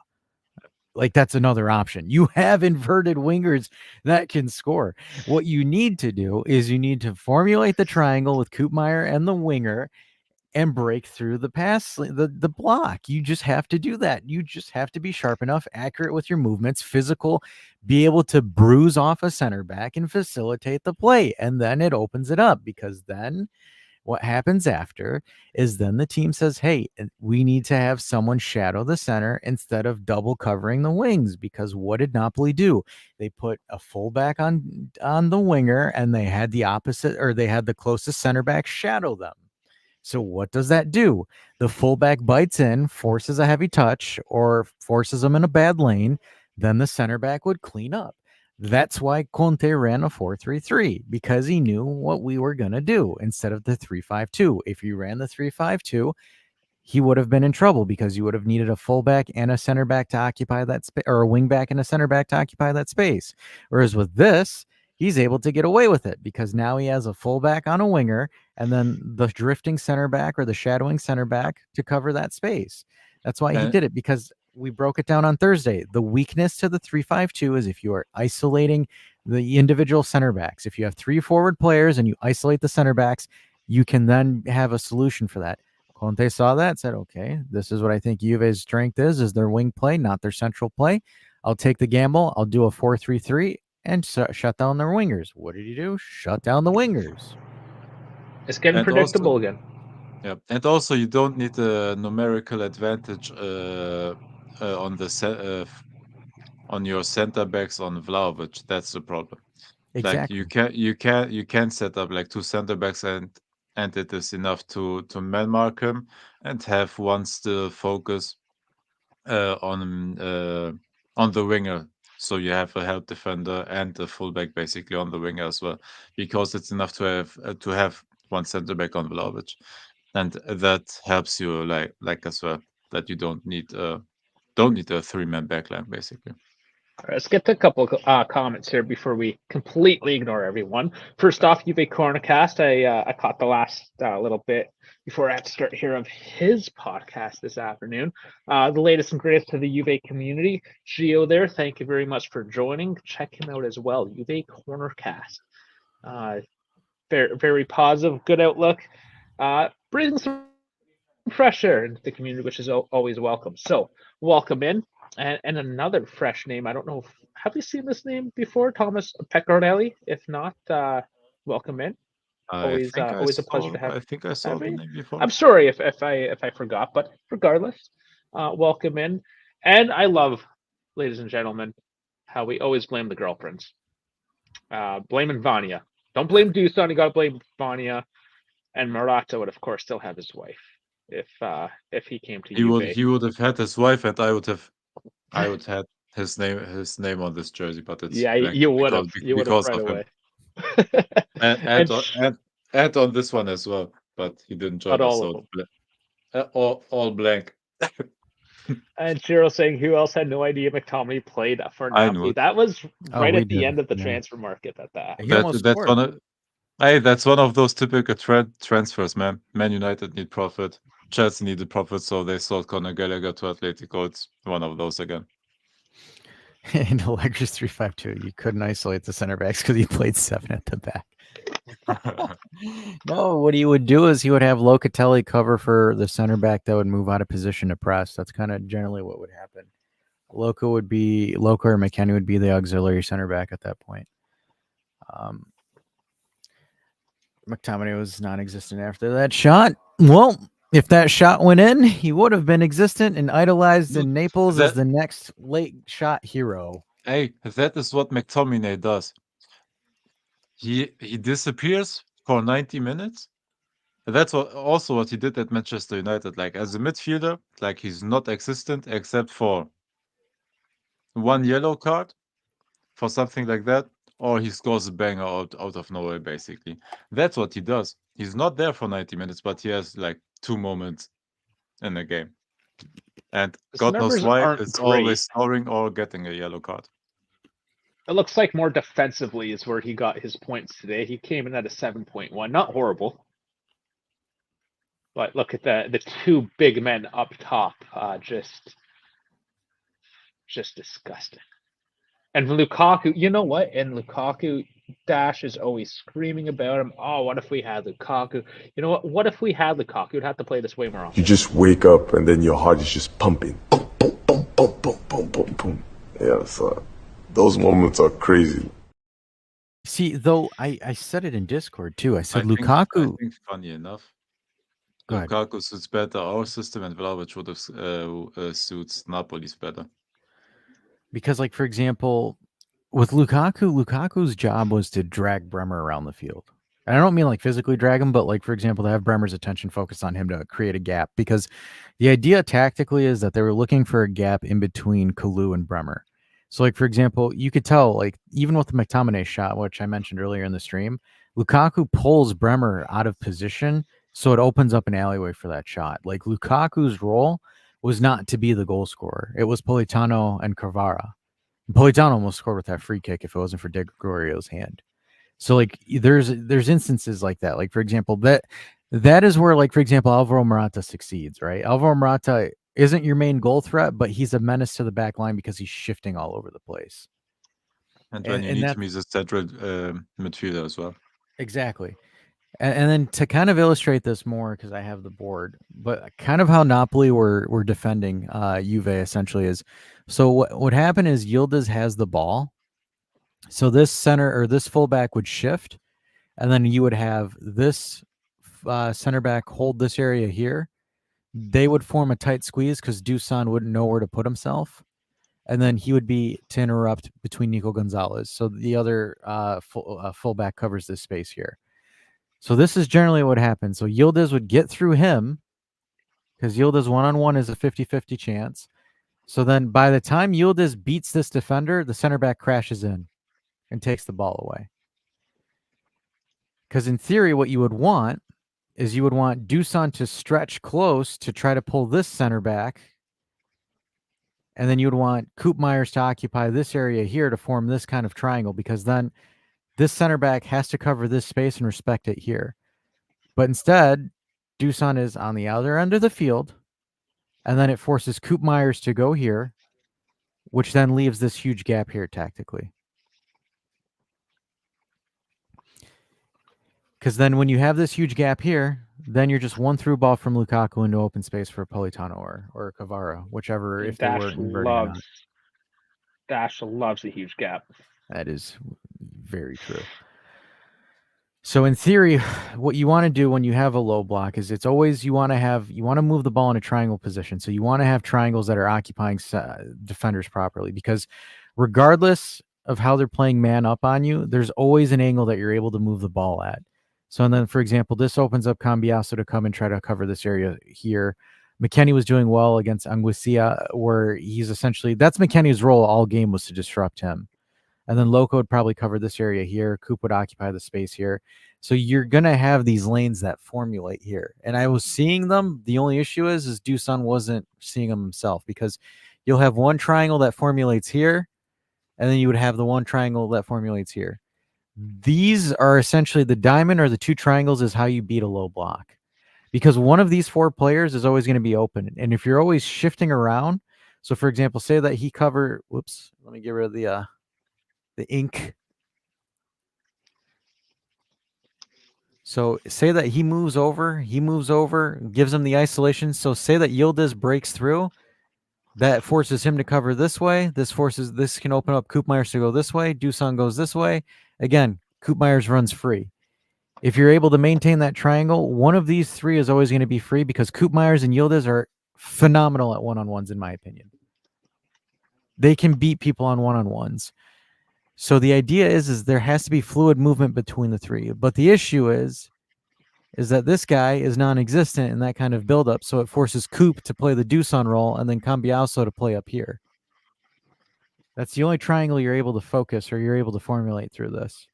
Like that's another option. You have inverted wingers that can score. What you need to do is you need to formulate the triangle with Koopmeier and the winger and break through the the block. You just have to do that. You just have to be sharp enough, accurate with your movements, physical, be able to bruise off a center back and facilitate the play. And then it opens it up because then what happens after is then the team says, hey, we need to have someone shadow the center instead of double covering the wings. Because what did Napoli do? They put a fullback on the winger and they had the opposite, or they had the closest center back shadow them. So what does that do? The fullback bites in, forces a heavy touch, or forces them in a bad lane. Then the center back would clean up. That's why Conte ran a 4-3-3, because he knew what we were going to do instead of the 3-5-2. If you ran the 3-5-2, he would have been in trouble because you would have needed a fullback and a center back to occupy that space, or a wing back and a center back to occupy that space. Whereas with this, he's able to get away with it because now he has a fullback on a winger and then the drifting center back or the shadowing center back to cover that space. That's why he And did it, because we broke it down on Thursday. The weakness to the 3-5-2 is if you are isolating the individual center backs. If you have three forward players and you isolate the center backs, you can then have a solution for that. Conte saw that, said, okay, this is what I think Juve's strength is their wing play, not their central play. I'll take the gamble. I'll do a 4-3-3 and shut down their wingers. What did he do? Shut down the wingers. It's getting and also, predictable again. yeah, and also you don't need a numerical advantage on your center backs on Vlahovic. That's the problem. Like Exactly. you can set up like two center backs and it is enough to man mark him and have one still focus uh, on uh, on the winger. So you have a help defender and a fullback basically on the winger as well, because it's enough to have one center back on Vlahovic, and that helps you like as well, that you don't need a three-man backline basically. All right, let's get to a couple comments here before we completely ignore everyone. First off, Juve Cornercast. I caught the last little bit before I had to start here of his podcast this afternoon. The latest and greatest to the Juve community. Gio there, thank you very much for joining. Check him out as well, Juve Cornercast. Very, very positive, good outlook. Breathing some fresh air into the community, which is always welcome. So, welcome in. And another fresh name. I don't know. Have you seen this name before? Thomas Pecorelli? If not, welcome in. Always a pleasure to I think I saw have the you. name before. I'm sorry if I forgot, but regardless, welcome in. And I love, ladies and gentlemen, how we always blame the girlfriends. Blaming Vanya. Don't blame Dusan. You got to blame Vanya. And Murata would, of course, still have his wife if he came to Juve. He would have had his wife, and I would have his name on this jersey, but it's Yeah, blank you would have. You would have because right of him. away. And on this one as well, but he didn't join Not us, all of so them. all blank. And Ciro saying, who else had no idea McTominay played for I Napoli? knew. That was right we at the did. end of the Yeah. transfer market at that. He almost That's scored. that's one of those typical transfers, man. Man United need profit. Chelsea needed profit, so they sold Conor Gallagher to Atletico. It's one of those again. In Allegris 352, you couldn't isolate the center backs because he played 7 at the back. No, what he would do is he would have Locatelli cover for the center back that would move out of position to press. That's kind of generally what would happen. Loco or McKennie would be the auxiliary center back at that point. McTominay was non-existent after that shot. Well, if that shot went in, he would have been existent and idolized in Naples as the next late shot hero. Hey, that is what McTominay does. He disappears for 90 minutes. That's also what he did at Manchester United. Like as a midfielder, like he's not existent except for one yellow card for something like that, or he scores a banger out of nowhere, basically. That's what he does. He's not there for 90 minutes, but he has like 2 moments in the game. And His God knows numbers why, aren't it's great. always scoring or getting a yellow card. It looks like more defensively is where he got his points today. He came in at a 7.1. Not horrible. But look at the two big men up top. Just disgusting. And Lukaku, you know what? And Lukaku, Dash is always screaming about him. Oh, what if we had Lukaku? You know what? What if we had Lukaku? We'd have to play this way more often. You just wake up and then your heart is just pumping. Boom, boom, boom, boom, boom, boom, boom, boom. Yeah, so those moments are crazy. See, though, I said it in Discord too. I said I Lukaku. think funny enough, Go ahead. Lukaku suits better our system, and Vlahovic would have suits Napoli's better. Because, like, for example, with Lukaku's job was to drag Bremer around the field. And I don't mean like physically drag him, but like, for example, to have Bremer's attention focused on him to create a gap. Because the idea tactically is that they were looking for a gap in between Kalou and Bremer. So, like, for example, you could tell, like, even with the McTominay shot, which I mentioned earlier in the stream, Lukaku pulls Bremer out of position, so it opens up an alleyway for that shot. Like, Lukaku's role was not to be the goal scorer. It was Politano and Carvara. Politano almost scored with that free kick if it wasn't for De Gregorio's hand. So, like, there's instances like that. Like, for example, that is where, like, for example, Alvaro Morata succeeds, right? Alvaro Morata isn't your main goal threat, but he's a menace to the back line because he's shifting all over the place. And when you need him, he's a central midfielder as well. Exactly. And then to kind of illustrate this more, because I have the board, but kind of how Napoli were defending Juve essentially is, so what happened is Yildiz has the ball. So this center or this fullback would shift, and then you would have this center back hold this area here. They would form a tight squeeze because Dusan wouldn't know where to put himself. And then he would be to interrupt between Nico Gonzalez. So the other fullback covers this space here. So this is generally what happens. So Yildiz would get through him because Yildiz one-on-one is a 50-50 chance. So then by the time Yildiz beats this defender, the center back crashes in and takes the ball away. Because in theory, what you would want is you would want Dusan to stretch close to try to pull this center back. And then you would want Koopmeiners to occupy this area here to form this kind of triangle, because then this center back has to cover this space and respect it here. But instead, Dusan is on the other end of the field, and then it forces Koopmeiners to go here, which then leaves this huge gap here tactically. Because then when you have this huge gap here, then you're just one through ball from Lukaku into open space for Politano or Kvara, whichever, if they were inverting or not. Dash loves a huge gap. That is very true. So in theory, what you want to do when you have a low block is it's always you want to move the ball in a triangle position. So you want to have triangles that are occupying defenders properly, because regardless of how they're playing man up on you, there's always an angle that you're able to move the ball at. So and then, for example, this opens up Cambiasso to come and try to cover this area here. McKennie was doing well against Angucia, where he's essentially, that's McKennie's role all game, was to disrupt him. And then Loco would probably cover this area here. Coop would occupy the space here. So you're going to have these lanes that formulate here. And I was seeing them. The only issue is Dusan wasn't seeing them himself, because you'll have one triangle that formulates here, and then you would have the one triangle that formulates here. These are essentially the diamond, or the two triangles is how you beat a low block, because one of these four players is always going to be open. And if you're always shifting around, so for example, say that he cover, whoops, let me get rid of the ink. So say that he moves over, gives him the isolation. So say that Yildiz breaks through, that forces him to cover this way. This can open up Koopmeyers to go this way. Dusan goes this way. Again, Koopmeyers runs free. If you're able to maintain that triangle, one of these three is always going to be free, because Koopmeyers and Yildiz are phenomenal at one-on-ones, in my opinion. They can beat people on one-on-ones. So the idea is there has to be fluid movement between the three. But the issue is that this guy is non-existent in that kind of buildup. So it forces Coop to play the Dusan role, and then Cambiaso to play up here. That's the only triangle you're able to focus, or you're able to formulate through this.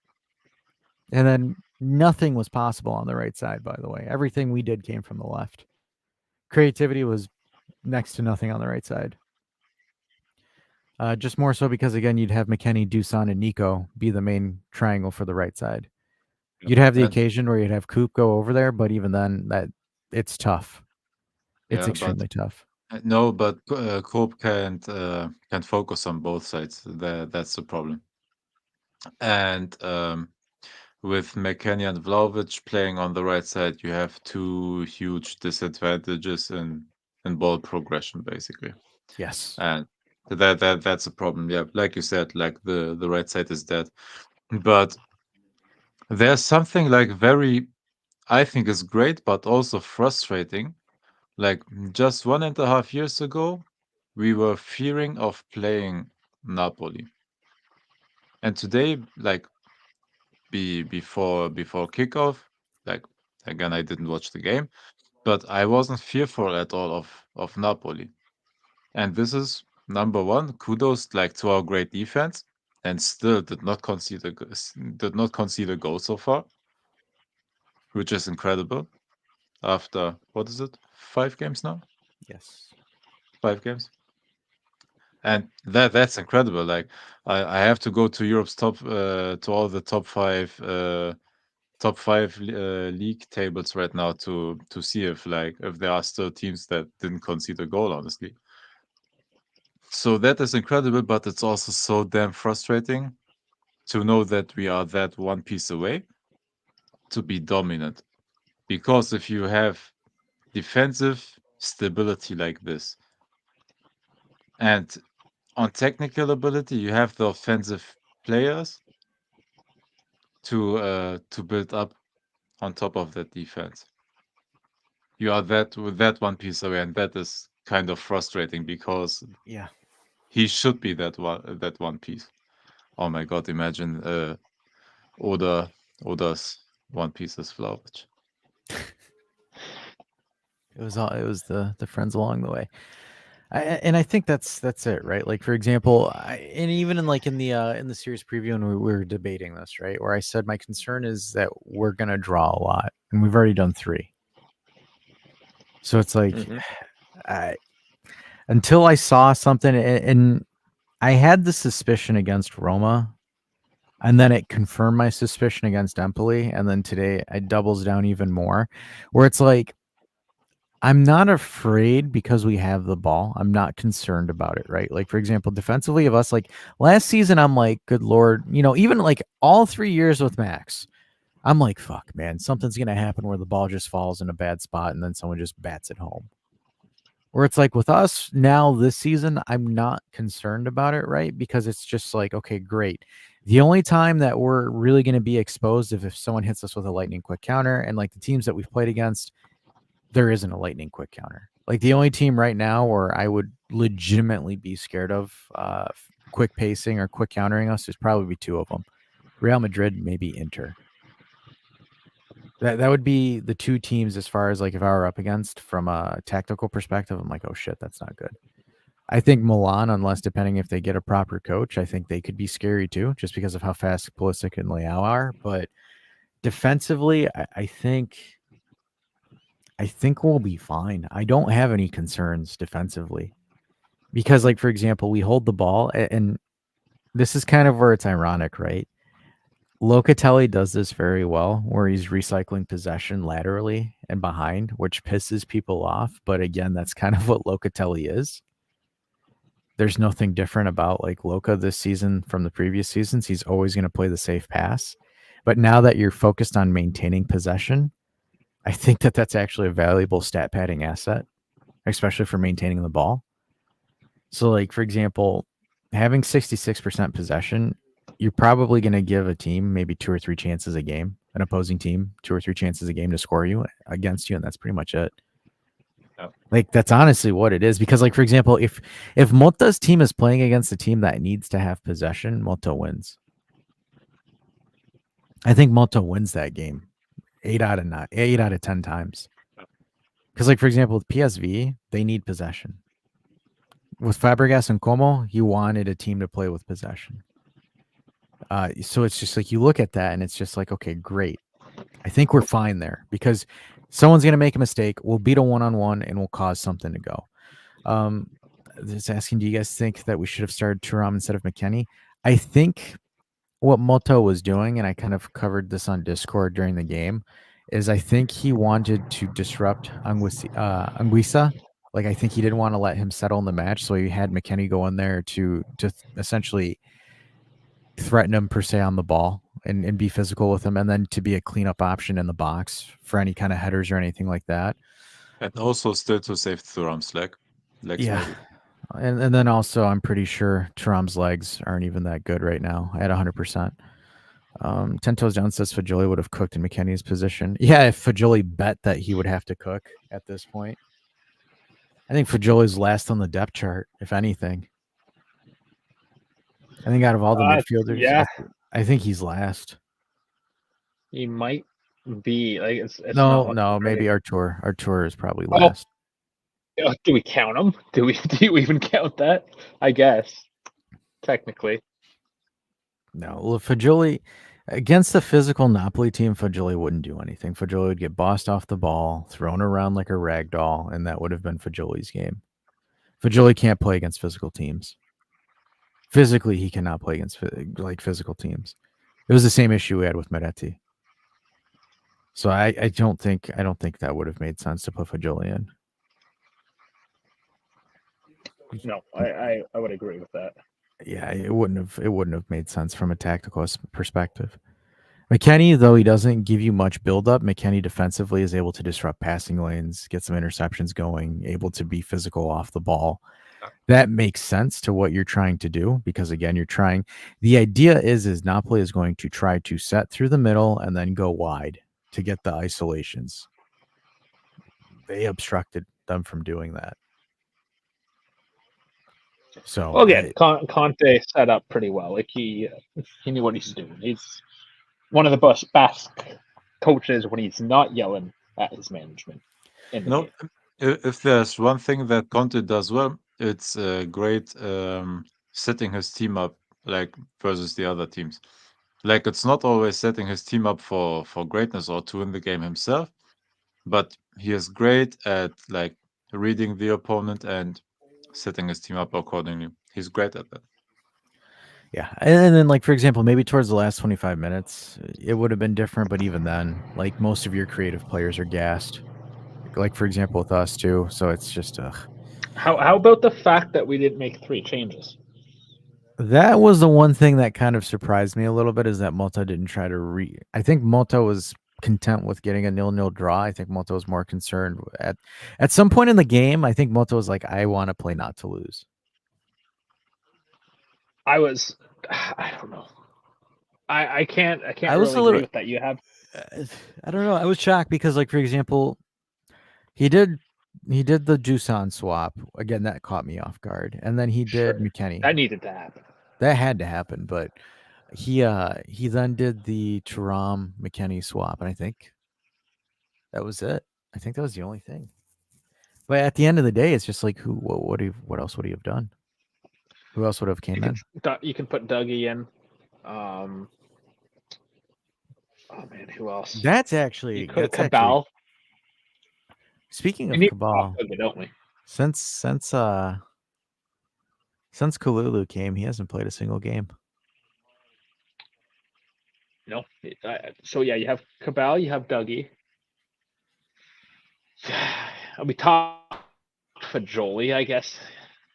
And then nothing was possible on the right side, by the way. Everything we did came from the left. Creativity was next to nothing on the right side. Just more so because, again, you'd have McKennie, Dusan, and Nico be the main triangle for the right side. You'd have the occasion where you'd have Coop go over there, but even then, it's tough. It's extremely tough. No, but Coop can't focus on both sides. That's the problem. And with McKennie and Vlahovic playing on the right side, you have two huge disadvantages in ball progression, basically. Yes. And that's a problem. Yeah, like you said, like the right side is dead. But there's something like very, I think is great, but also frustrating. Like just 1.5 years ago, we were fearing of playing Napoli. And today, like before kickoff, like again, I didn't watch the game, but I wasn't fearful at all of Napoli. And this is number one, kudos like to our great defense, and still did not concede a goal so far, which is incredible. After what is it, 5 games now? Yes. 5 games. And that's incredible. Like I have to go to Europe's top to all the top five league tables right now to see if there are still teams that didn't concede a goal, honestly. So that is incredible, but it's also so damn frustrating to know that we are that one piece away to be dominant. Because if you have defensive stability like this, and on technical ability, you have the offensive players to build up on top of that defense. You are with that one piece away, and that is kind of frustrating because Yeah, he should be that one piece. Oh my god! Imagine Oda's one piece is Vlahovic. it was the friends along the way. And I think that's it, right? Like, for example, and even in the series preview, when we were debating this, right, where I said my concern is that we're gonna draw a lot, and we've already done 3. So it's like, until I saw something, and I had the suspicion against Roma, and then it confirmed my suspicion against Empoli, and then today it doubles down even more, where it's like, I'm not afraid because we have the ball. I'm not concerned about it, right? Like, for example, defensively of us, like last season, I'm like, good Lord, even like all 3 years with Max, I'm like, fuck, man, something's going to happen where the ball just falls in a bad spot and then someone just bats it home. Where it's like with us now this season, I'm not concerned about it, right? Because it's just like, okay, great. The only time that we're really going to be exposed if someone hits us with a lightning quick counter, and like the teams that we've played against, there isn't a lightning quick counter. Like the only team right now where I would legitimately be scared of quick pacing or quick countering us, there's probably 2 of them. Real Madrid, maybe Inter. That would be the two teams as far as like if I were up against from a tactical perspective, I'm like, oh shit, that's not good. I think Milan, unless depending if they get a proper coach, I think they could be scary too, just because of how fast Pulisic and Leao are. But defensively, I think we'll be fine. I don't have any concerns defensively because, like for example, we hold the ball, and this is kind of where it's ironic, right? Locatelli does this very well, where he's recycling possession laterally and behind, which pisses people off. But again, that's kind of what Locatelli is. There's nothing different about like Loca this season from the previous seasons. He's always going to play the safe pass. But now that you're focused on maintaining possession, I think that that's actually a valuable stat padding asset, especially for maintaining the ball. So, like, for example, having 66% possession, you're probably going to give a team maybe 2 or 3 chances a game, an opposing team 2 or 3 chances a game to score you against you, and that's pretty much it. Yeah. Like, that's honestly what it is. Because, like, for example, if Mota's team is playing against a team that needs to have possession, Mota wins. I think Mota wins that game 8 out of 10 times. Because, like, for example, with PSV, they need possession. With Fabregas and Como, he wanted a team to play with possession. So it's just like you look at that and it's just like, okay, great. I think we're fine there because someone's going to make a mistake. We'll beat a one-on-one and we'll cause something to go. Just asking, do you guys think that we should have started Thuram instead of McKennie? I think what Moto was doing, and I kind of covered this on Discord during the game, is I think he wanted to disrupt Anguissa. Like, I think he didn't want to let him settle in the match, so he had McKennie go in there to essentially threaten him per se on the ball and be physical with him, and then to be a cleanup option in the box for any kind of headers or anything like that. And also still to save Thuram's legs. Yeah. Maybe. And then also, I'm pretty sure Thuram's legs aren't even that good right now at 100%. 10 Toes Down says Fajoli would have cooked in McKennie's position. Yeah, if Fajoli bet that he would have to cook at this point. I think Fajoli's last on the depth chart, if anything. I think out of all the midfielders, yeah. I think he's last. He might be like it's no, maybe Artur. Artur is probably last. Do we count him? Do you even count that? I guess technically. No, well, Fajoli against the physical Napoli team, Fajoli wouldn't do anything. Fajoli would get bossed off the ball, thrown around like a rag doll, and that would have been Fajoli's game. Fajoli can't play against physical teams. Physically, he cannot play against like physical teams. It was the same issue we had with Meretti. So I don't think that would have made sense to put Fajoli in. No, I would agree with that. Yeah, it wouldn't have made sense from a tactical perspective. McKennie, though he doesn't give you much buildup, McKennie defensively is able to disrupt passing lanes, get some interceptions going, able to be physical off the ball. That makes sense to what you're trying to do because, again, the idea is Napoli is going to try to set through the middle and then go wide to get the isolations. They obstructed them from doing that. So again, Conte set up pretty well. Like he knew what he's doing. He's one of the best coaches when he's not yelling at his management. No, if there's one thing that Conte does well, it's great setting his team up like versus the other teams. Like it's not always setting his team up for greatness or to win the game himself, but he is great at like reading the opponent and setting his team up accordingly. He's great at that. Yeah, and then like for example, maybe towards the last 25 minutes, it would have been different. But even then, like most of your creative players are gassed. Like for example, with us too. So it's just How about the fact that we didn't make 3 changes? That was the one thing that kind of surprised me a little bit is that Mota didn't try to I think Mota was content with getting a 0-0 draw. I think Mota was more concerned at some point in the game. I think Mota was like, I want to play not to lose. I don't know. I can't really agree with that. You have I don't know. I was shocked because, like, for example, he did the Dusan swap. Again, that caught me off guard. And then he did McKennie. That needed to happen. That had to happen, but he then did the Thuram McKennie swap, and I think That was it. I think that was the only thing. But at the end of the day, it's just like what else would he have done? Who else would have came in? You can put Dougie in. Oh man, who else? That's actually You could Cabal. Speaking We of need Cabal, Dougie, don't we? since Kalulu came, he hasn't played a single game. No. So yeah, you have Cabal, you have Dougie. We talked Fajoli, I guess.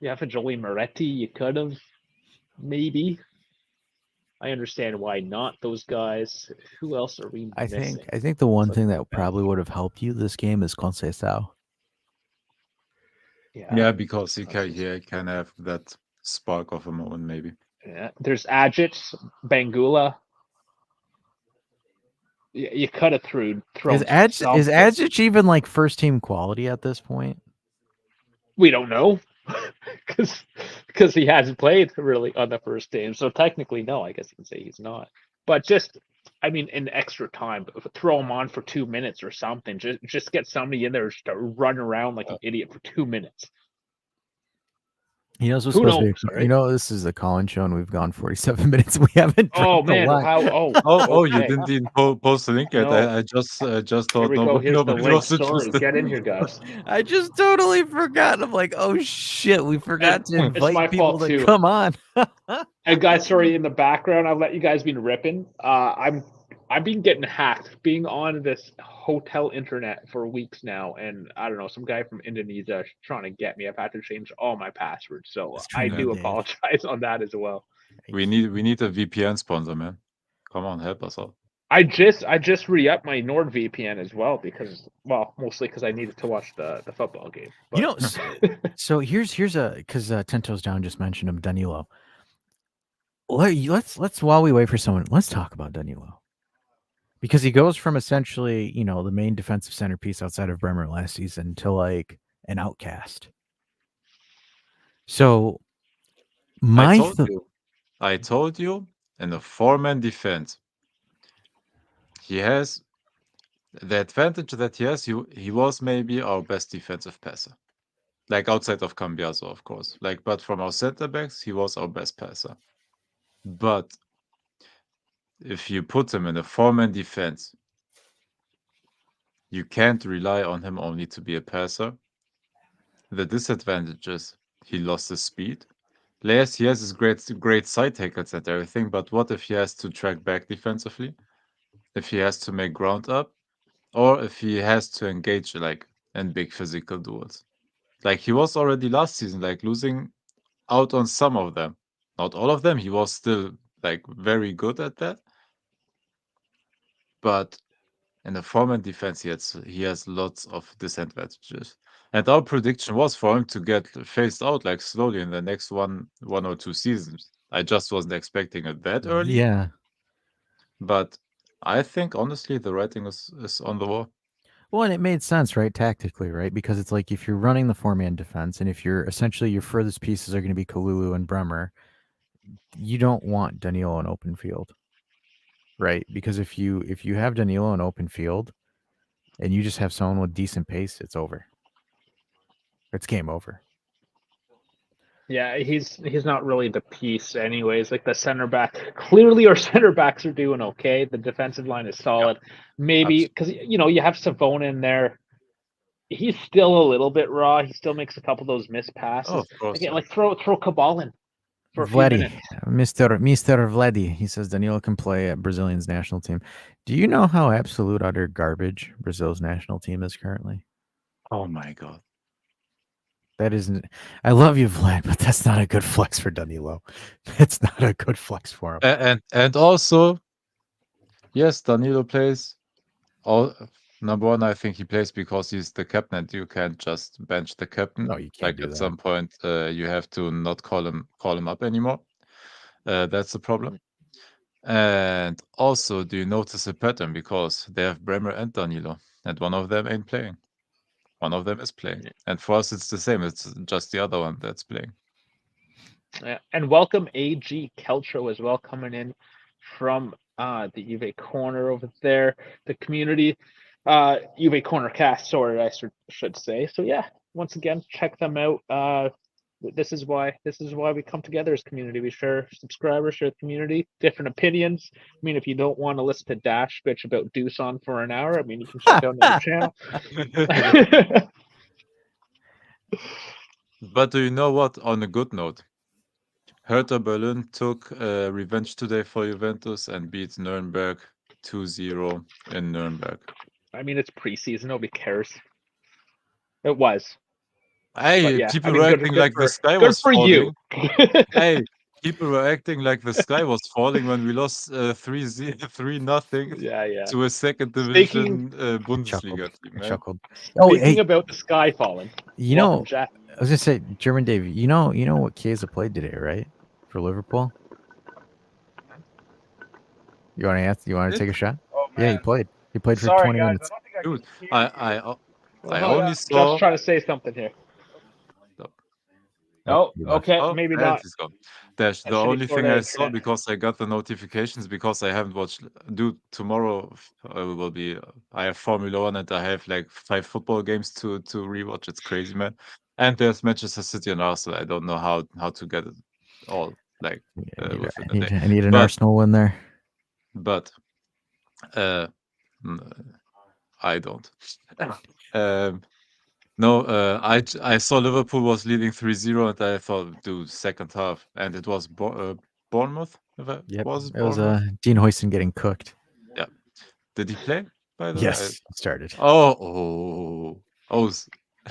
Yeah, Fajoli, Moretti, you could have maybe. I understand why not those guys. Who else are we missing? I think the one Let's thing go that back. probably would have helped you this game is Conceição. Yeah, because he can have that spark of a moment, maybe. Yeah, there's Adjit, Bangula. You could have thrown. Is Adjit even like first team quality at this point? We don't know, because he hasn't played really on the first team. So technically, no. I guess you can say he's not. But just, I mean, in extra time, throw him on for 2 minutes or something. Just get somebody in there to run around like an idiot for 2 minutes. You know, Who knows, right? You know, this is a Colin show, and we've gone 47 minutes. We haven't. Oh man! You didn't even post the link yet. No. I just thought Here we go. Here's the link. was Sorry, interested. get in here, guys. I just totally forgot. I'm like, oh shit, we forgot to It's my invite people fault, to too. come on. And guys, sorry, in the background, I've let you guys been ripping. I've been getting hacked, being on this hotel internet for weeks now, and I don't know, some guy from Indonesia is trying to get me. I've had to change all my passwords, so I do apologize on that as well. We need a VPN sponsor, man. Come on, help us out. I just re-upped my NordVPN as well because, well, mostly because I needed to watch the football game. But... You know, so here's because 10 Toes Down just mentioned him, Danilo. Let's while we wait for someone, let's talk about Danilo. Because he goes from essentially, you know, the main defensive centerpiece outside of Bremer last season to like an outcast. So I told you in a 4-man defense, he has the advantage that he was maybe our best defensive passer. Like outside of Cambiaso, of course. But from our center backs, he was our best passer. But if you put him in a 4-man defense, you can't rely on him only to be a passer. The disadvantage is he lost his speed. Yes, he has his great side tackles and everything, but what if he has to track back defensively? If he has to make ground up? Or if he has to engage in big physical duels? Like he was already last season, losing out on some of them. Not all of them. He was still very good at that. But in the 4-man defense, he has lots of disadvantages. And our prediction was for him to get phased out slowly in the next one or two seasons. I just wasn't expecting it that early. Yeah. But I think honestly the writing is on the wall. Well, and it made sense, right? Tactically, right? Because it's like if you're running the 4-man defense and if you're essentially your furthest pieces are going to be Kalulu and Bremer, you don't want Danilo in open field. Right? Because if you have Danilo in open field and you just have someone with decent pace, it's over. It's game over. Yeah, he's not really the piece anyways. Like the center back, clearly our center backs are doing okay. The defensive line is solid. Yep. Maybe because you have Savona in there. He's still a little bit raw. He still makes a couple of those missed passes. Oh, of course. Again, throw Cabal in for a Vladdy, few minutes. Mr. Vladdy. He says Danilo can play at Brazilian's national team. Do you know how absolute utter garbage Brazil's national team is currently? Oh my god. That isn't. I love you, Vlad, but that's not a good flex for Danilo. It's not a good flex for him. And also, yes, Danilo plays. Number one, I think he plays because he's the captain, and you can't just bench the captain. No, you can't. At some point, you have to not call him up anymore. That's the problem. And also, do you notice a pattern? Because they have Bremer and Danilo, and one of them ain't playing. One of them is playing. Yeah. And for us, it's the same. It's just the other one that's playing. Yeah. And welcome AG Keltro as well, coming in from the Juve corner over there, the community. Juve Corner Cast, sorry, I should say. So yeah, once again, check them out. This is why we come together as community. We share subscribers, share the community, different opinions. I mean, if you don't want to listen to Dash bitch about Doosan for an hour, I mean, you can check out another channel. But do you know what? On a good note, Hertha Berlin took revenge today for Juventus and beat Nuremberg 2-0 in Nuremberg. I mean, it's preseason. Nobody cares. It was. Hey, Yeah, people I mean, were good, acting good like for, the sky good was for you. falling. Hey, people were acting like the sky was falling when we lost 3-0 Yeah. to a second Speaking- division Bundesliga team. I Man. chuckled. Oh, Speaking hey, about the sky falling, you welcome, know, Jack. I was gonna say, German Dave. You know what Chiesa played today, right? For Liverpool. You want to answer? You want to take a shot? Oh Yeah, he man. played. He played for Sorry 20 guys, minutes. I don't think I Dude, can hear you. I Hold on, only Jeff's saw. trying to say something here. Oh, Oh, he left. okay, Oh, maybe and not. he's gone. Dash. A The shitty only thing Florida I saw internet. because I got the notifications because I haven't watched. Dude, tomorrow will be. I have Formula One and I have like 5 football games to rewatch. It's crazy, man. And there's Manchester City and Arsenal. I don't know how to get it all like within the day. I need an But- Arsenal win there. But I don't. No, I saw Liverpool was leading 3-0 and I thought, dude, second half, and it was Bournemouth. Yep, Was it was Bournemouth? Dean Hoyson getting cooked. Did he play? By the way, Yes, he started.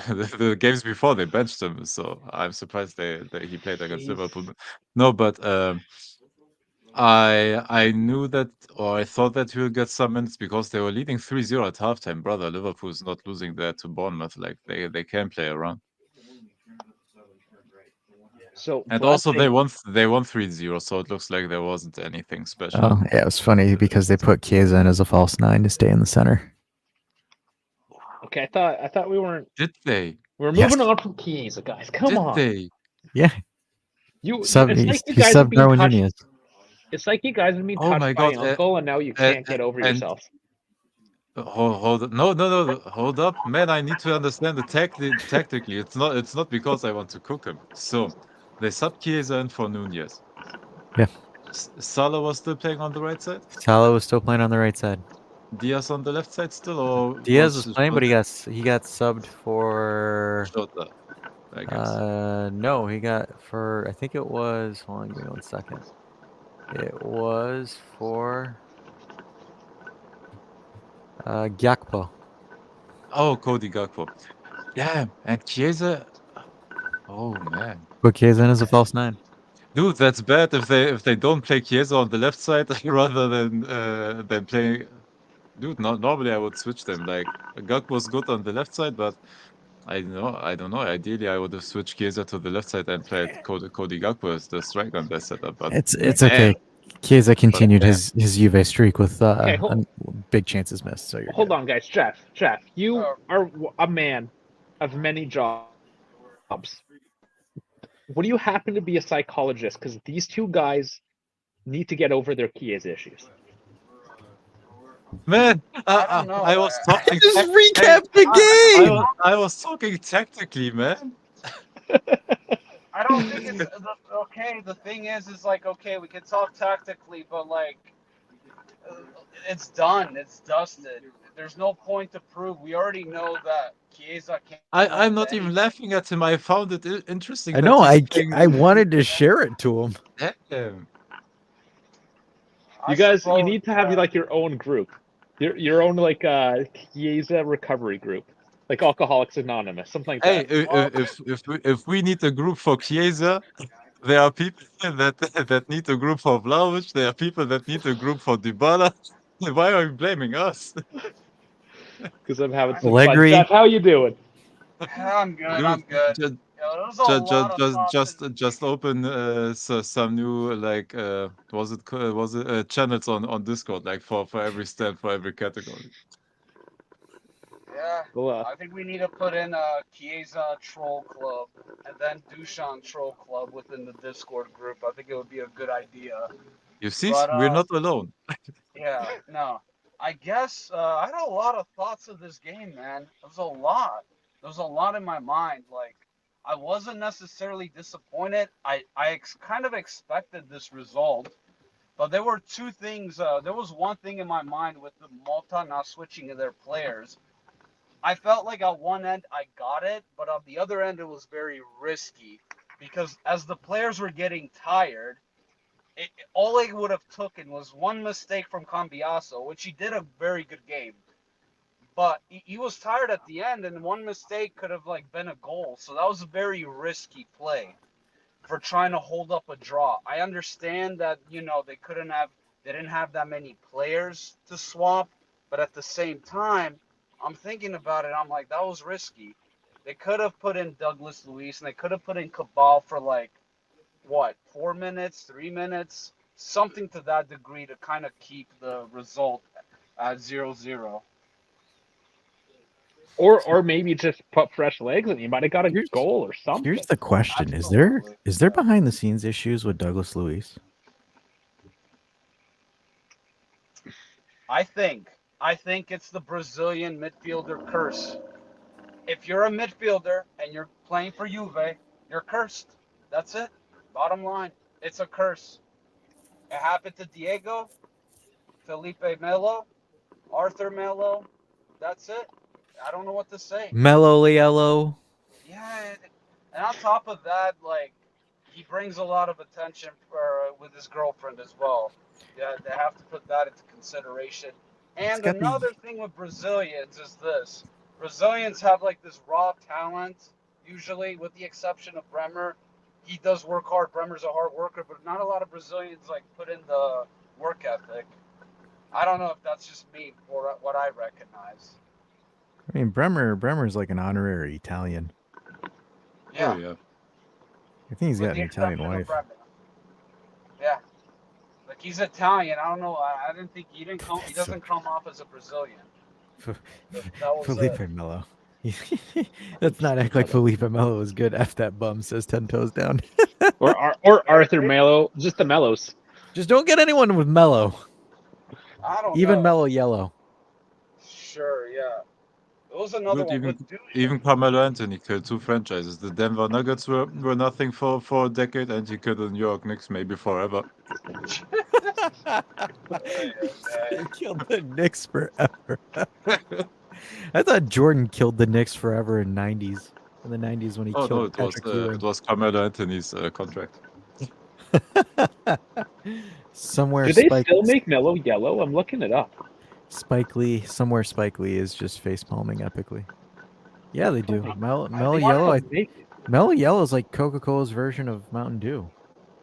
the games before they benched him, so I'm surprised he played against Jeez. Liverpool. No, but I knew that, or I thought that he would get some minutes because they were leading 3-0 at halftime. Brother, Liverpool's not losing that to Bournemouth. Like they can play around. So And Vlad also they saying- won 3-0, so it looks like there wasn't anything special. Oh, yeah, it was funny because they put Chiesa in as a false 9 to stay in the center. Okay, I thought we weren't. Did they? We're Yes. moving on from Chiesa, guys. Come Did on. they? Yeah, It's he like you guys are subbed being Darwin touched. Nunez. It's like you guys are being Oh touched my by God, uncle, and now you can't get over and- yourselves. Hold up. No, hold up, man. I need to understand it tactically. It's not because I want to cook him. So they sub Chiesa in for Nunez. Yeah. Salah was still playing on the right side. Salah was still playing on the right side. Diaz on the left side still, or Diaz was playing, but he got subbed for. Jota, I guess. No, he got for. I think it was. Hold on, give me 1 second. It was for. Gakpo. Oh, Cody Gakpo. Yeah, and Chiesa. Oh man, Put Chiesa in as a false 9. dude, that's bad if they don't play Chiesa on the left side rather than playing. Dude, normally I would switch them. Like Gakpo was good on the left side, but I don't know. Ideally, I would have switched Chiesa to the left side and played Cody Gakpo as the striker on that setup. But It's man, okay. Chiesa continued man. his Juve streak with Okay, hold- big chances missed. So you're Hold good. on, guys. Jeff, you are a man of many jobs. What do you happen to be a psychologist? Because these two guys need to get over their Chiesa issues. Man, I don't know. I was talking. Just recap the game. I was talking tactically, man. I don't think it's okay. The thing is like, okay, we can talk tactically, but like, it's done. It's dusted. There's no point to prove. We already know that Chiesa can't. I'm not even laughing at him. I found it interesting. I that know. he's playing- I wanted to share it to him. Damn. You guys, you need to have like your own group, your own like Chiesa recovery group, like Alcoholics Anonymous, something like Hey, that. if we need a group for Chiesa, there are people that need a group for Vlahovic. There are people that need a group for Dybala. Why are you blaming us? Because I'm having some Allegri. fun. Jeff, how you doing? I'm good. Dude, I'm good. Just, There's a lot of just open some new like was it channels on Discord, like for every stand, for every category. Yeah. Well, I think we need to put in a Chiesa troll club and then Dushan troll club within the Discord group. I think it would be a good idea. You see, But, we're not alone. Yeah, no. I guess I had a lot of thoughts of this game, man. There was a lot. There was a lot in my mind. Like, I wasn't necessarily disappointed. I kind of expected this result, but there were two things. There was one thing in my mind with the Malta not switching their players. I felt like at one end I got it, but on the other end it was very risky because as the players were getting tired, all it would have taken was one mistake from Cambiaso, which he did a very good game. But he was tired at the end, and one mistake could have like been a goal. So that was a very risky play for trying to hold up a draw. I understand that they didn't have that many players to swap, but at the same time, I'm thinking about it. I'm like, that was risky. They could have put in Douglas Luiz and they could have put in Cabal for like what, 4 minutes, 3 minutes, something to that degree to kind of keep the result at 0-0. Or maybe just put fresh legs and you might have got a Here's- goal or something. Here's the question: Absolutely. is there behind the scenes issues with Douglas Luiz? I think it's the Brazilian midfielder curse. If you're a midfielder and you're playing for Juve, you're cursed. That's it. Bottom line, it's a curse. It happened to Diego, Felipe Melo, Arthur Melo. That's it. I don't know what to say. Mellow Liello. Yeah, and on top of that, like he brings a lot of attention with his girlfriend as well. Yeah, they have to put that into consideration. And got the- another thing with Brazilians is this: Brazilians have like this raw talent. Usually, with the exception of Bremer, he does work hard. Bremer's a hard worker, but not a lot of Brazilians like put in the work ethic. I don't know if that's just me or what I recognize. I mean, Bremer's like an honorary Italian. Yeah. Oh yeah. I think he's With got the an Italian exception of wife. Bremer. Yeah. Like he's Italian. I don't know. I didn't think he didn't come. He That's so doesn't come off as a Brazilian. F- That was Felipe it. Melo. Let's not act like Felipe Melo is good. F that bum, says 10 toes down. Or Arthur Melo, just the Mellows. Just don't get anyone with Melo. I don't Even know. Mellow Yellow. Sure. Yeah. There was another Good, one with even Carmelo Anthony killed two franchises. The Denver Nuggets were nothing for a decade, and he killed the New York Knicks maybe forever. He killed the Knicks forever. I thought Jordan killed the Knicks forever in '90s. In the '90s when he Oh no, killed it was Patrick Ewing. it was Carmelo Anthony's contract. Somewhere Do they Spike, still make Mellow yellow? I'm looking it up. Spike Lee. Somewhere Spike Lee is just face palming epically. Yeah, they do. Mellow They Yellow. still make it. Mellow Yellow is like Coca-Cola's version of Mountain Dew.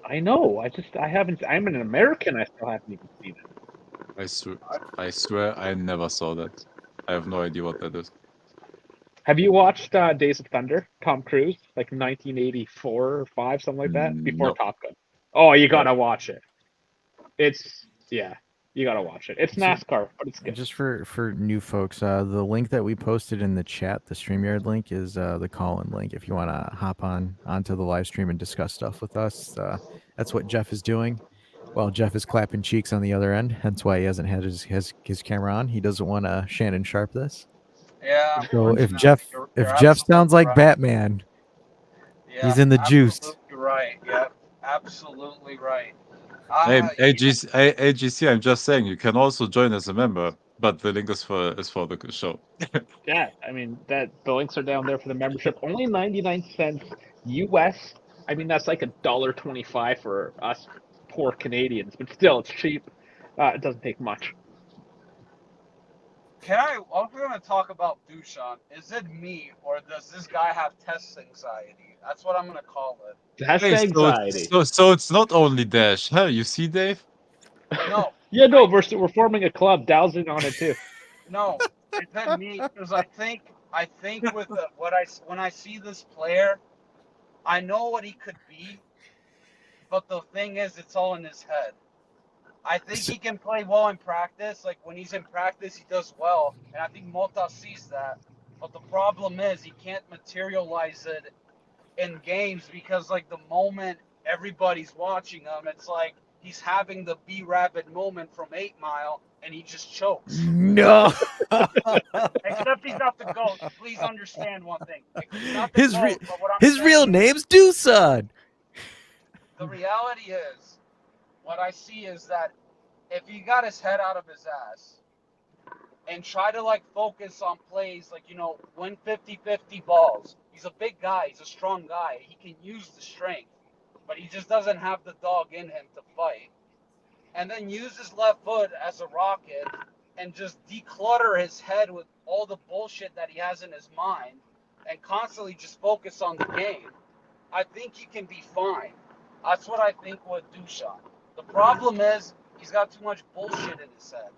I know. I haven't. I'm an American. I still haven't even seen it. I swear I never saw that. I have no idea what that is. Have you watched Days of Thunder? Tom Cruise, like 1984 or 5, something like that, before No. Top Gun. Oh, you gotta watch it. You gotta watch it. It's NASCAR, but it's good. Just for new folks, the link that we posted in the chat, the StreamYard link, is the call-in link. If you want to hop onto the live stream and discuss stuff with us, that's what Jeff is doing. Well, Jeff is clapping cheeks on the other end, hence why he hasn't had his camera on. He doesn't want to Shannon Sharp this. Yeah. So if unfortunately, Jeff you're Jeff sounds absolutely like right. Batman, Yeah, he's in the juice. Absolutely right. Yeah. Absolutely right. Hey, AGC, I'm just saying you can also join as a member, but the link is for the show. Yeah, I mean the links are down there for the membership. Only 99 cents US. I mean that's like $1.25 for us poor Canadians, but still it's cheap. It doesn't take much. I'm going to talk about Dushan. Is it me or does this guy have test anxiety? That's what I'm going to call it. That's Hey, anxiety. so it's not only Dash, huh? You see, Dave? No. Yeah, no, we're forming a club. Dow's in on it too. No, is that me? Because I think with when I see this player, I know what he could be, but the thing is, it's all in his head. I think he can play well in practice. Like when he's in practice, he does well, and I think Mota sees that. But the problem is he can't materialize it in games because like the moment everybody's watching him, it's like he's having the B Rabbit moment from 8 Mile and he just chokes. No. Except he's not the GOAT. Please understand one thing. He's not the His GOAT, but what I'm his real saying is, name's Dusan. the reality is, what I see is that if he got his head out of his ass and try to like focus on plays like, win 50-50 balls. He's a big guy, he's a strong guy. He can use the strength, but he just doesn't have the dog in him to fight. And then use his left foot as a rocket and just declutter his head with all the bullshit that he has in his mind and constantly just focus on the game. I think he can be fine. That's what I think with Duchamp. The problem is he's got too much bullshit in his head.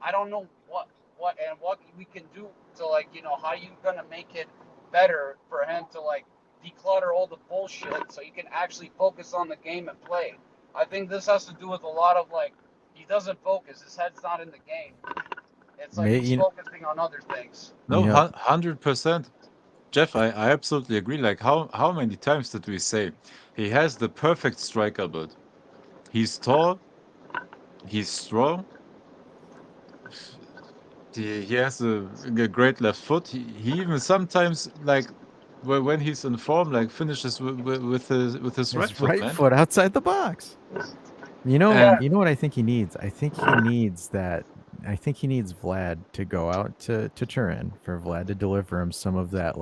I don't know what we can do to how you gonna make it better for him to declutter all the bullshit so he can actually focus on the game and play. I think this has to do with a lot of he doesn't focus. His head's not in the game. It's he's focusing on other things. No, 100%. Jeff, I absolutely agree. Like how many times did we say he has the perfect striker build? He's tall, he's strong, he has a great left foot. He even sometimes when he's in form finishes with his right foot, man. foot outside the box. You know what I think he needs? I think he needs Vlad to go out to Turin, for Vlad to deliver him some of that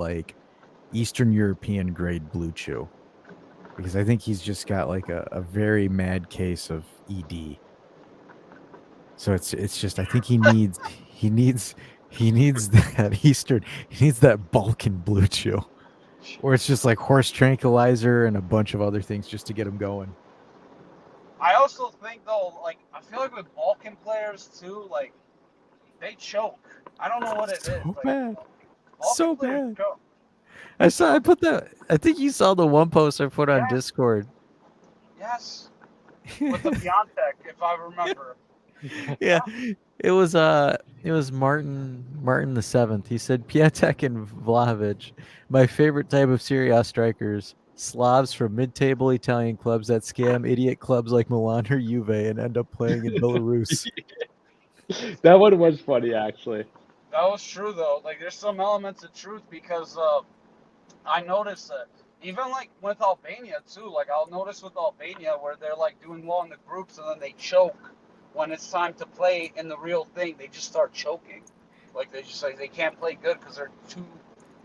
Eastern European grade blue chew. Because I think he's just got a very mad case of ED. So it's just I think he needs that Balkan blue chew. Or it's just horse tranquilizer and a bunch of other things just to get him going. I also think though, I feel like with Balkan players too, they choke. I don't know what it is. Bad. Balkan So players bad. choke. I put that. I think you saw the one post I put on Discord. Yes. With the Piontek, if I remember. Yeah. It was Martin the 7th. He said Piatek and Vlahovic, my favorite type of Serie A strikers, Slavs from mid-table Italian clubs that scam idiot clubs like Milan or Juve and end up playing in Belarus. That one was funny, actually. That was true though. There's some elements of truth because I noticed that even with Albania too. I'll notice with Albania where they're doing well in the groups and then they choke when it's time to play in the real thing. They just start choking. They just they can't play good because they're too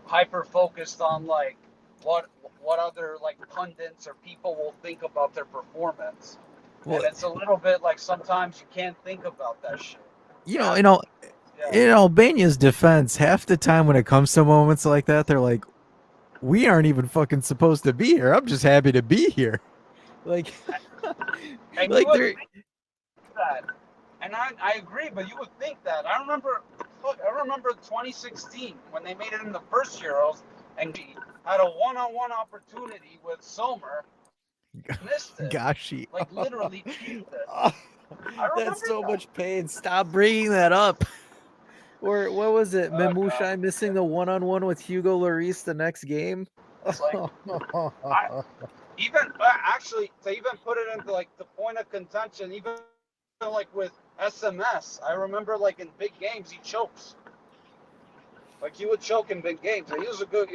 hyper focused on what other pundits or people will think about their performance. Well, and it's a little bit sometimes you can't think about that shit. In Albania's defense, half the time when it comes to moments like that, they're like, we aren't even fucking supposed to be here. I'm just happy to be here. And you would think that. And I agree, but you would think that. I remember 2016 when they made it in the first Euros and had a one-on-one opportunity with Sommer. Missed it. Gashi. Literally cheated it. That's so much pain. Stop bringing that up. Or what was it? Memushai missing the one-on-one with Hugo Lloris the next game? Actually, to even put it into the point of contention, even with SMS, I remember in big games he chokes. He would choke in big games. He was a good.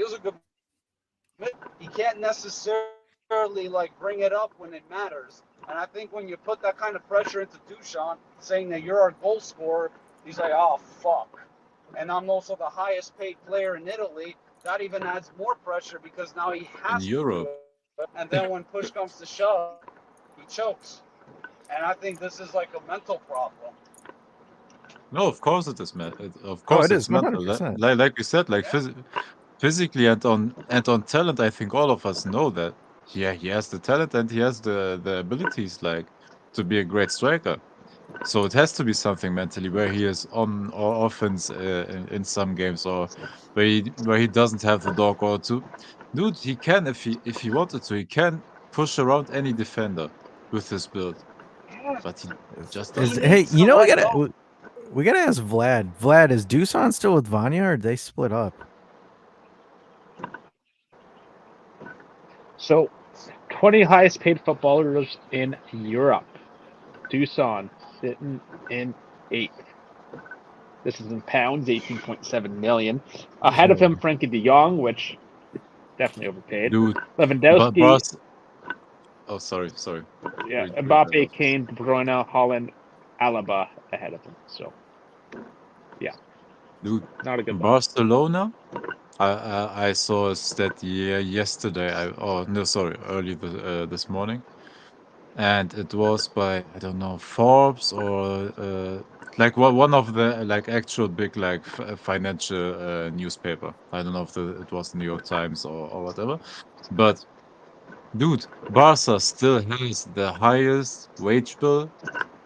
He can't necessarily bring it up when it matters. And I think when you put that kind of pressure into Duchamp, saying that you're our goal scorer, he's like, oh fuck. And I'm also the highest paid player in Italy. That even adds more pressure because now he has to do it. And then when push comes to shove, he chokes. And I think this is a mental problem. No, of course it is, man. Of course it's mental. Like you said, physically and on talent, I think all of us know that. Yeah, he has the talent and he has the abilities to be a great striker. So it has to be something mentally where he is on or offense in some games, or where he doesn't have the dog or two. Dude, he can if he wanted to, he can push around any defender with his build. But he just doesn't. Hey, we gotta ask Vlad. Vlad, is Dusan still with Vanya or did they split up? So 20 highest paid footballers in Europe. Dusan sitting in 8th. This is in pounds, 18.7 million. Ahead of him, Frankie de Jong, which definitely overpaid. Dude, Lewandowski, oh, sorry. yeah, Read that Mbappe, out. Kane, De Bruyne, Holland, Alaba ahead of him. So, yeah, Dude, not a good look. Barcelona. I saw a stat yesterday. Early this morning, and it was by I don't know Forbes or like one of the like actual big like financial newspaper. I don't know if it was the New York Times or whatever, but dude, Barca still has the highest wage bill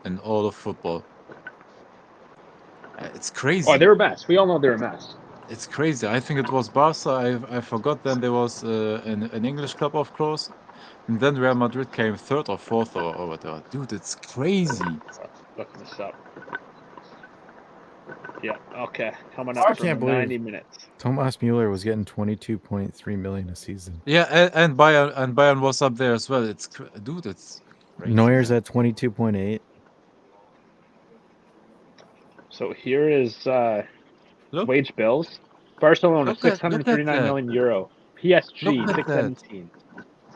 in all of football. It's crazy. Oh, they're a mess. We all know they're a mess. It's crazy. I think it was Barca. I forgot. Then there was an English club, of course, and then Real Madrid came third or fourth or whatever. Dude, it's crazy. Looking this up. Yeah. Okay. Coming I up can't for believe 90 minutes. Thomas Mueller was getting 22.3 million a season. Yeah, and Bayern was up there as well. Dude, it's crazy. Neuer's at 22.8. So here is Look, wage bills. Barcelona, look at 639 that. million euro. PSG, Look at that. 617.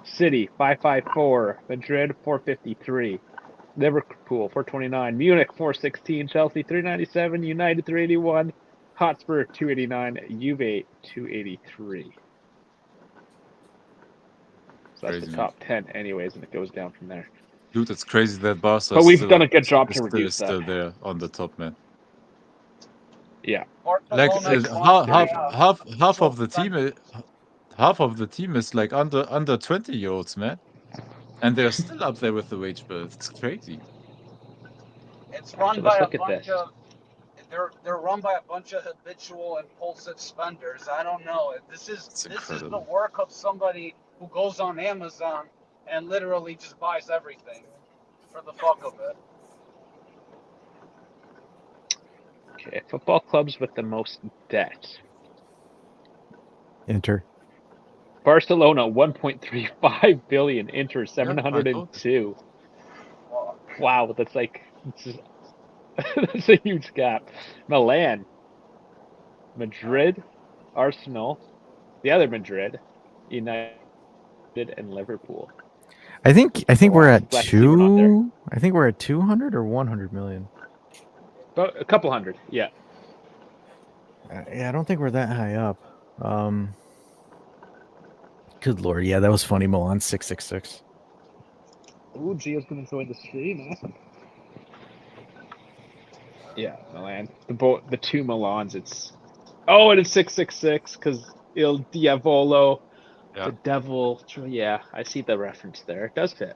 City, 554. Madrid, 453. Liverpool, 429. Munich, 416. Chelsea, 397. United, 381. Hotspur, 289. Juve, 283. So that's Crazy, the man. top 10 anyways, and it goes down from there. Dude, it's crazy that Barca But we've still, done a good job to still, reduce still that. there on the top, man. Yeah. Like Barcelona's half of the team, half of the team is like under 20-year-olds, man, and they're still up there with the wage bill. It's crazy. It's run So by let's a look at bunch this. of they're run by a bunch of habitual impulsive spenders. I don't know. This is the incredible. work of somebody who goes on Amazon and literally just buys everything for the fuck of it. Okay, football clubs with the most debt. Inter. Barcelona, 1.35 billion. Inter, Yeah, I thought 702. Wow, that's like that's a huge gap. Milan, Madrid, Arsenal, the other Madrid, United, and Liverpool. I think we're at Flex even up there. 2. I think we're at 200 or 100 million. About a couple hundred, yeah. Yeah, I don't think we're that high up. Good lord, yeah, that was funny. Milan 666. Ooh, Gio's gonna join the stream. Awesome. Yeah, Milan. The two Milans. And it's 666 because Il Diavolo, Yeah. the devil. Yeah, I see the reference there. It does fit.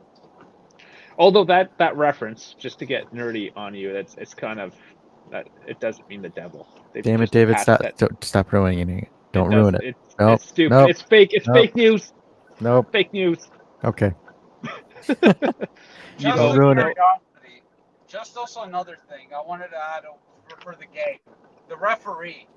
Although that reference, just to get nerdy on you, it's kind of that it doesn't mean the devil. They've Damn it, just David! attached Stop ruining it. Don't does- ruin it. Nope. It's stupid. Nope. It's fake. It's Nope. fake news. Nope. Fake news. Okay. You Just don't know, ruin it. curiosity. Just also another thing I wanted to add for the game. The referee.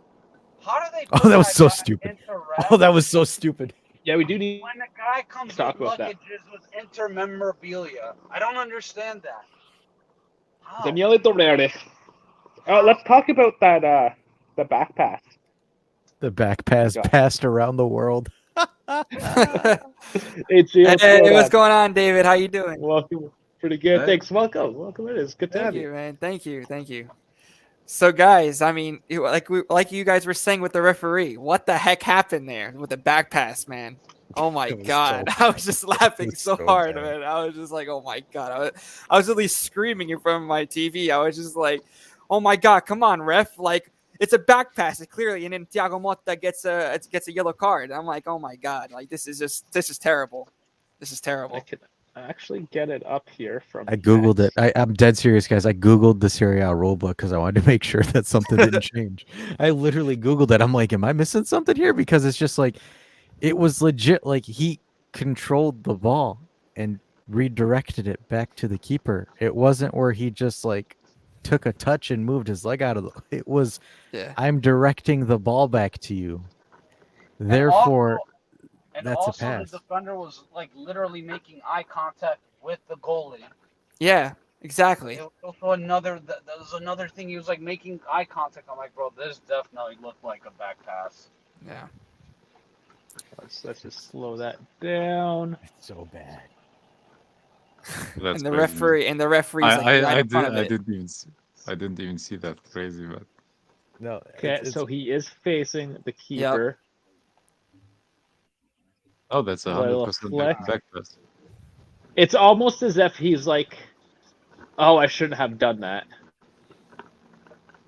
How do they? Oh, that was so guy stupid. into ref Oh, that was so stupid. Yeah, we do need. when the guy comes Talk with about that. luggages with intermemorabilia? I don't understand that. How? Daniele Torreira. Let's talk about that. The back pass. The back pass God. passed around the world. Hey, Gio, Hey, what's going on, David? How you doing? Welcome. Pretty good. Hey. Thanks. Welcome. It is good to have Thank you. you, man. Thank you. So, guys, I mean, like you guys were saying with the referee, what the heck happened there with the back pass, man? Oh my It was god, so I was just laughing was so so hard, bad. man. I was just like, oh my god, I was really screaming in front of my TV. I was just like, oh my god, come on, ref! Like, it's a back pass, clearly, and then Thiago Motta gets a yellow card. I'm like, oh my god, like this is terrible. This is I terrible. can actually get it up here from. I googled it. Max. I'm dead serious, guys. I googled the Serie A rulebook because I wanted to make sure that something didn't change. I literally googled it. I'm like, am I missing something here? Because it's just like, it was legit. Like he controlled the ball and redirected it back to the keeper. It wasn't where he just like took a touch and moved his leg out of the. It was, Yeah. I'm directing the ball back to you. Therefore, And that's a also pass. the defender was like literally making eye contact with the goalie. Yeah, Exactly. It was also another. That was another thing. He was like making eye contact. I'm like, bro, this definitely looked like a back pass. Yeah. Let's just slow that down. It's so bad. That's and the crazy. referee's like right in front of I it. didn't even see that. Crazy, but No. Okay, so he is facing the keeper. oh, that's Little 100% flick. back pass. It's almost as if he's like, "Oh, I shouldn't have done that."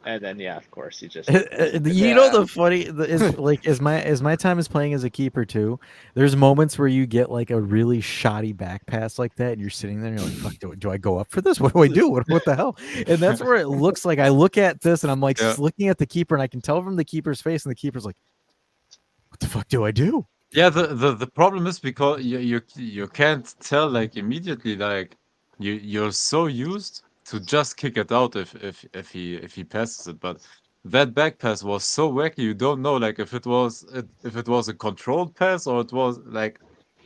And then, yeah, of course, he just. You know the funny is like as my time is playing as a keeper too. There's moments where you get like a really shoddy back pass like that, and you're sitting there and you're like, "Fuck, do I go up for this? What do I do? What the hell?" And that's where it looks like I look at this and I'm like Yeah. looking at the keeper, and I can tell from the keeper's face, and the keeper's like, "What the fuck do I do?" Yeah, the problem is because you can't tell like immediately, like you're so used to just kick it out if he passes it, but that back pass was so wacky. You don't know like if it was a controlled pass or it was like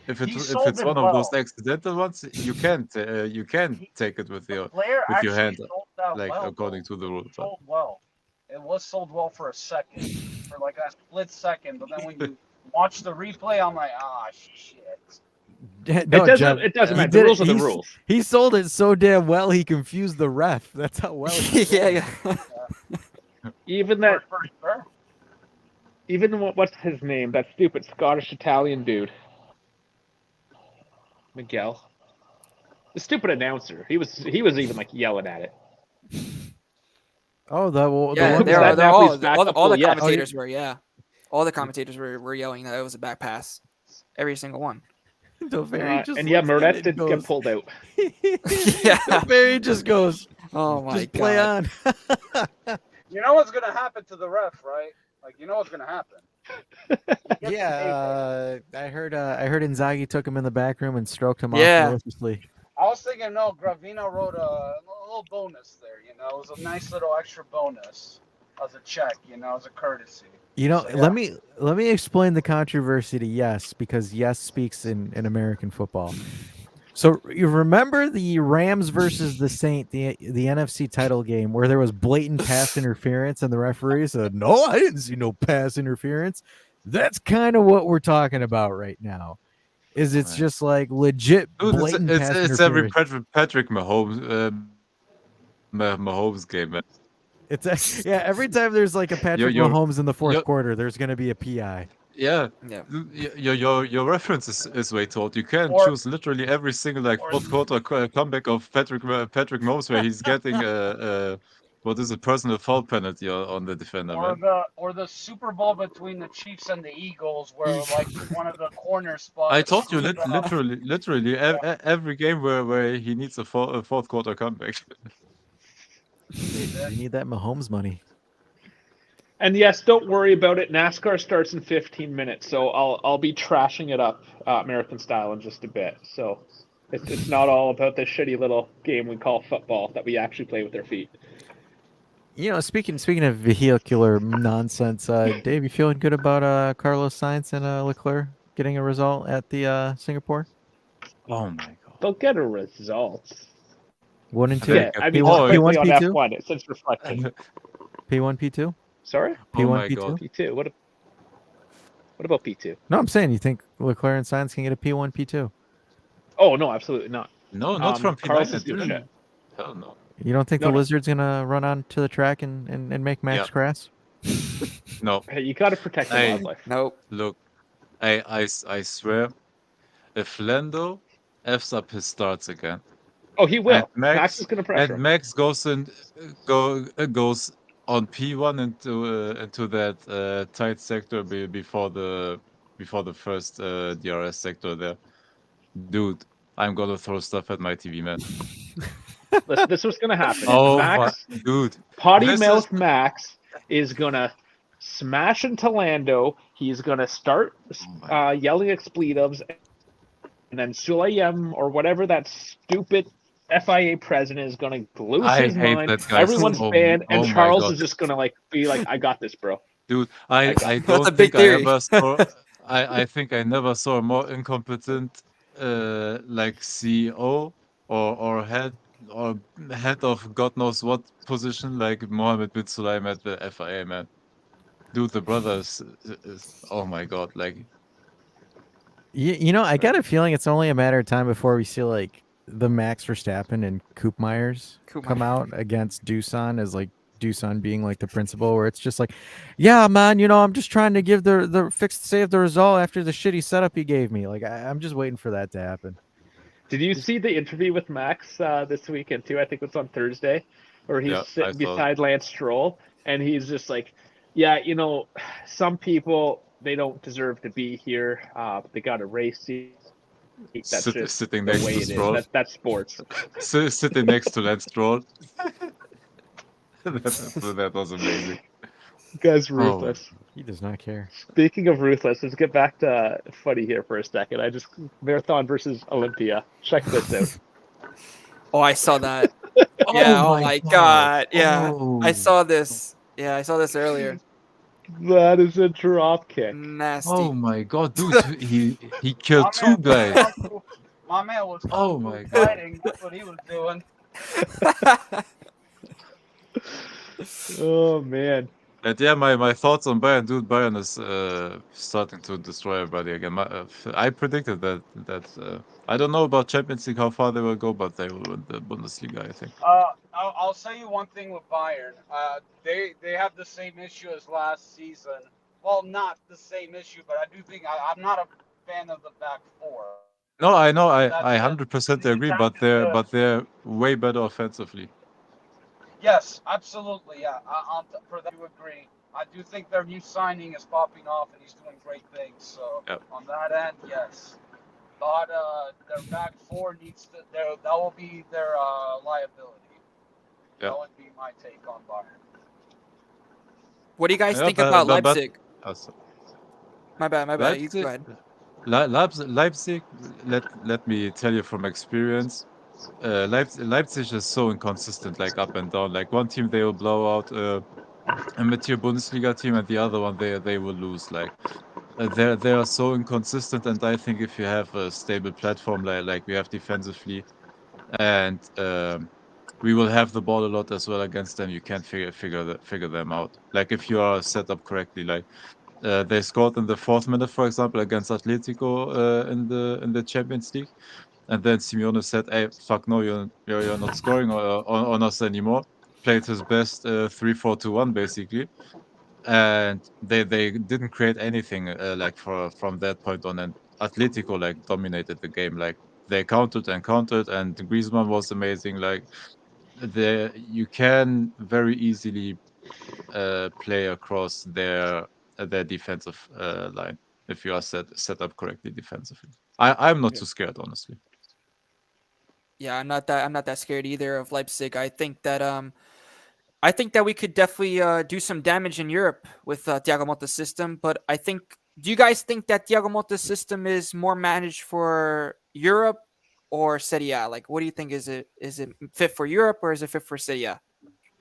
if He if sold it's it one of those well. accidental ones. You can't take it with The player your actually hand sold that like well. according to the rule. But Sold well. It was sold well for a second, for like a split second. But then when you watch the replay, I'm like, ah, shit. No, it Jeff, doesn't he matter. The did it- rules are the he's- rules. He sold it so damn well he confused the ref. That's how well. He sold it. yeah. Even that, For sure. even what's his name? That stupid Scottish Italian dude, Miguel. The stupid announcer. He was even like yelling at it. Oh, the Yeah, one they're that- Napoli's all backup all the goal, yes. commentators were, yeah. All the commentators were yelling that it was a back pass. Every single one. Doveri just and yeah, looks at Moret it did and get goes- pulled out. Yeah. Doveri just goes, Oh my just play god. on. You know what's gonna happen to the ref, right? Like, you know what's gonna happen. He gets paid. I heard Inzaghi took him in the back room and stroked him Yeah. off maliciously. I was thinking, no, Gravino wrote a little bonus there. You know, it was a nice little extra bonus as a check. You know, as a courtesy. You know, So, yeah. let me explain the controversy to Yes, because Yes speaks in American football. So you remember the Rams versus the Saint, the NFC title game where there was blatant pass interference and the referee said, "No, I didn't see no pass interference." That's kind of what we're talking about right now. It's Right. just like legit dude, blatant pass it's every interference. Patrick Mahomes Mahomes game, man. It's every time there's like a Patrick You're- Mahomes in the fourth you're- quarter, there's going to be a PI. Yeah, Yeah. your reference is way told. You can Or- choose literally every single like or- fourth quarter comeback of Patrick Mahomes where he's getting what is a personal foul penalty on the defender, man. Or the Super Bowl between the Chiefs and the Eagles, where like one of the corner spots. I told you literally every game where he needs a fourth quarter comeback. You need that Mahomes money. And yes, don't worry about it. NASCAR starts in 15 minutes, so I'll be trashing it up American style in just a bit. So it's not all about this shitty little game we call football that we actually play with our feet. You know, speaking of vehicular nonsense, Dave, you feeling good about Carlos Sainz and Leclerc getting a result at the Singapore? Oh my god. They'll get a result. 1 and 2. Yeah, I mean, P1, just quickly on P2? F1, it's since reflecting. P1, P2. Sorry, P1, Oh my P2. god. P2. What about P2? No, I'm saying you think Leclerc and Sainz can get a P1, P2. Oh no, absolutely not. No, not from Carlos P9. is doing shit. Hell no. You don't think No, the no. Lizard's gonna run onto the track and make Max Yeah. grass? No. Hey, you got to protect the Hey. wildlife. Nope. Look, I swear, if Lando F's up his starts again, Oh, he will. And Max is going to pressure and him. Max goes goes on P1 into that tight sector before the first DRS sector there, dude. I'm gonna throw stuff at my TV, man. Listen, this was going to happen. Oh Max, my, dude. potty this mouth is- Max is going to smash into Lando. He's going to start my yelling expletives. And then Sulayem or whatever that stupid FIA president is going to lose I his hate mind. that guy Everyone's so- banned. And oh my Charles God. is just going to be like, I got this, bro. Dude, I That's a don't big think I theory. ever saw. I think I never saw a more incompetent like CEO or head or head of God knows what position, like Mohammed bin Sulaim at the FIA, man. Dude, the brothers, oh my god, like You know, I got a feeling it's only a matter of time before we see like the Max Verstappen and Coop Myers come out against Doosan as like Doosan being like the principal, where it's just like, yeah, man, you know, I'm just trying to give the save the result after the shitty setup he gave me. Like I'm just waiting for that to happen. Did you see the interview with Max this weekend too? I think it was on Thursday, where he's yeah, I sitting thought beside Lance Stroll, and he's just like, "Yeah, you know, some people they don't deserve to be here. They got a race seat. That's just sitting the next way to it is. Stroll, That's sports." sitting next to Lance Stroll. that was amazing. Guy's Oh, ruthless. He does not care. Speaking of ruthless, let's get back to footy here for a second. I just Marathon versus Olympia. Check this out. Oh, I saw that. Yeah. Oh my god. Yeah. I Oh. saw this. Yeah, I saw this earlier. That is a drop kick. Nasty. Oh my god, dude, he killed two guys. My man was Oh kung fu my God. fighting. That's what he was doing. Oh man. And yeah, my thoughts on Bayern, dude. Bayern is starting to destroy everybody again. I predicted that I don't know about Champions League how far they will go, but they will win the Bundesliga, I think. I'll say you one thing with Bayern. They have the same issue as last season. Well, not the same issue, but I do think I'm not a fan of the back four. No, I know, I That's it. 100% The agree, attack but they're way better offensively. Yes, absolutely. Yeah, for that, you agree. I do think their new signing is popping off, and he's doing great things. So Yep. on that end, yes. But their back four needs to. That will be their liability. Yep. That would be my take on Bayern. What do you guys Yeah, think but- about but- but- Leipzig? Also, My bad. You Leipzig, go ahead. Leipzig, let me tell you from experience, Leipzig is so inconsistent, like up and down. Like one team they will blow out a mature Bundesliga team, and the other one they will lose. Like they are so inconsistent, and I think if you have a stable platform like we have defensively, and we will have the ball a lot as well against them, you can figure them out. Like if you are set up correctly, like. They scored in the 4th minute, for example, against Atletico in the Champions League, and then Simeone said, "Hey, fuck no, you're not scoring on us anymore." Played his best 3-4-2-1 basically, and they didn't create anything like from that point on. And Atletico like dominated the game. Like they countered, and Griezmann was amazing. Like you can very easily play across their defensive line if you are set up correctly defensively. I'm not too scared, honestly. Yeah, I'm not that scared either of Leipzig. I think that we could definitely do some damage in Europe with Thiago Motta's system. But do you guys think that Thiago Motta's system is more managed for Europe or Serie A? Like, what do you think? Is it fit for Europe or is it fit for Serie A?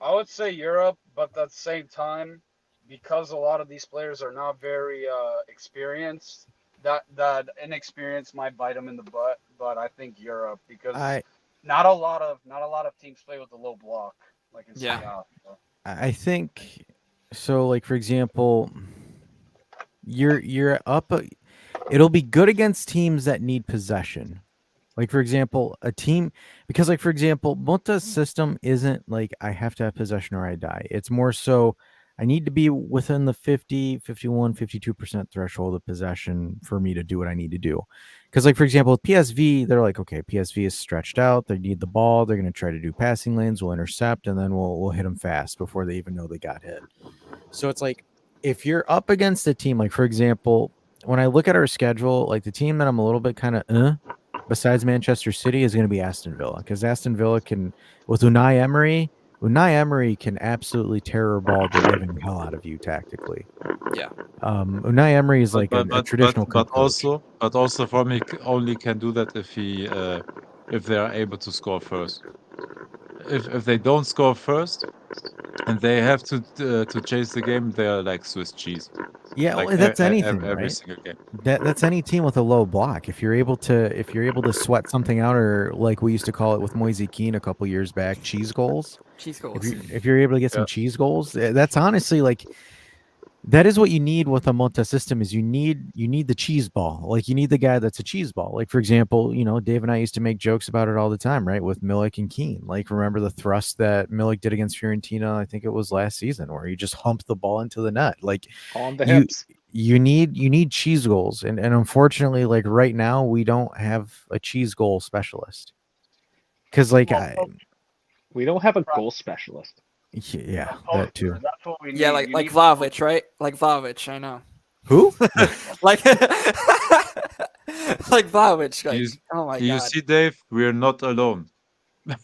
I would say Europe, but at the same time, because a lot of these players are not very experienced, that inexperience might bite them in the butt. But I think Europe, because not a lot of teams play with the low block like in Serie A. I think so. Like for example, you're up. It'll be good against teams that need possession. Like for example, a team because like for example, Motta's system isn't like I have to have possession or I die. It's more so I need to be within the 50, 51, 52% threshold of possession for me to do what I need to do. Because like for example, with PSV, they're like, okay, PSV is stretched out. They need the ball. They're going to try to do passing lanes. We'll intercept and then we'll hit them fast before they even know they got hit. So it's like if you're up against a team, like for example, when I look at our schedule, like the team that I'm a little bit kind of besides Manchester City is going to be Aston Villa, because Aston Villa can, with Unai Emery can absolutely terror ball the living hell out of you tactically. Yeah. Unai Emery is like a traditional but coach. also for me only can do that if they are able to score first. If they don't score first, and they have to chase the game. They're like Swiss cheese. Yeah, Like well, that's anything, every right? single game. That's any team with a low block. If you're able to sweat something out, or like we used to call it with Moise Keane a couple years back, cheese goals. Cheese If goals. you're able to get some cheese goals, that's honestly like that is what you need with a Monta system. Is you need the cheese ball. Like you need the guy that's a cheese ball. Like for example, Dave and I used to make jokes about it all the time, right? With Milik and Keane. Like remember the thrust that Milik did against Fiorentina? I think it was last season, where he just humped the ball into the net. Like On the hips. you need cheese goals, and unfortunately, like right now, we don't have a cheese goal specialist. Because like We don't have a goal specialist. yeah, that too. That's what we need. Yeah, You like need- Vlahovic, right? Like Vlahovic, I know. Who? Like like Vlahovic. Like, oh my You god. see, Dave, we're not alone. I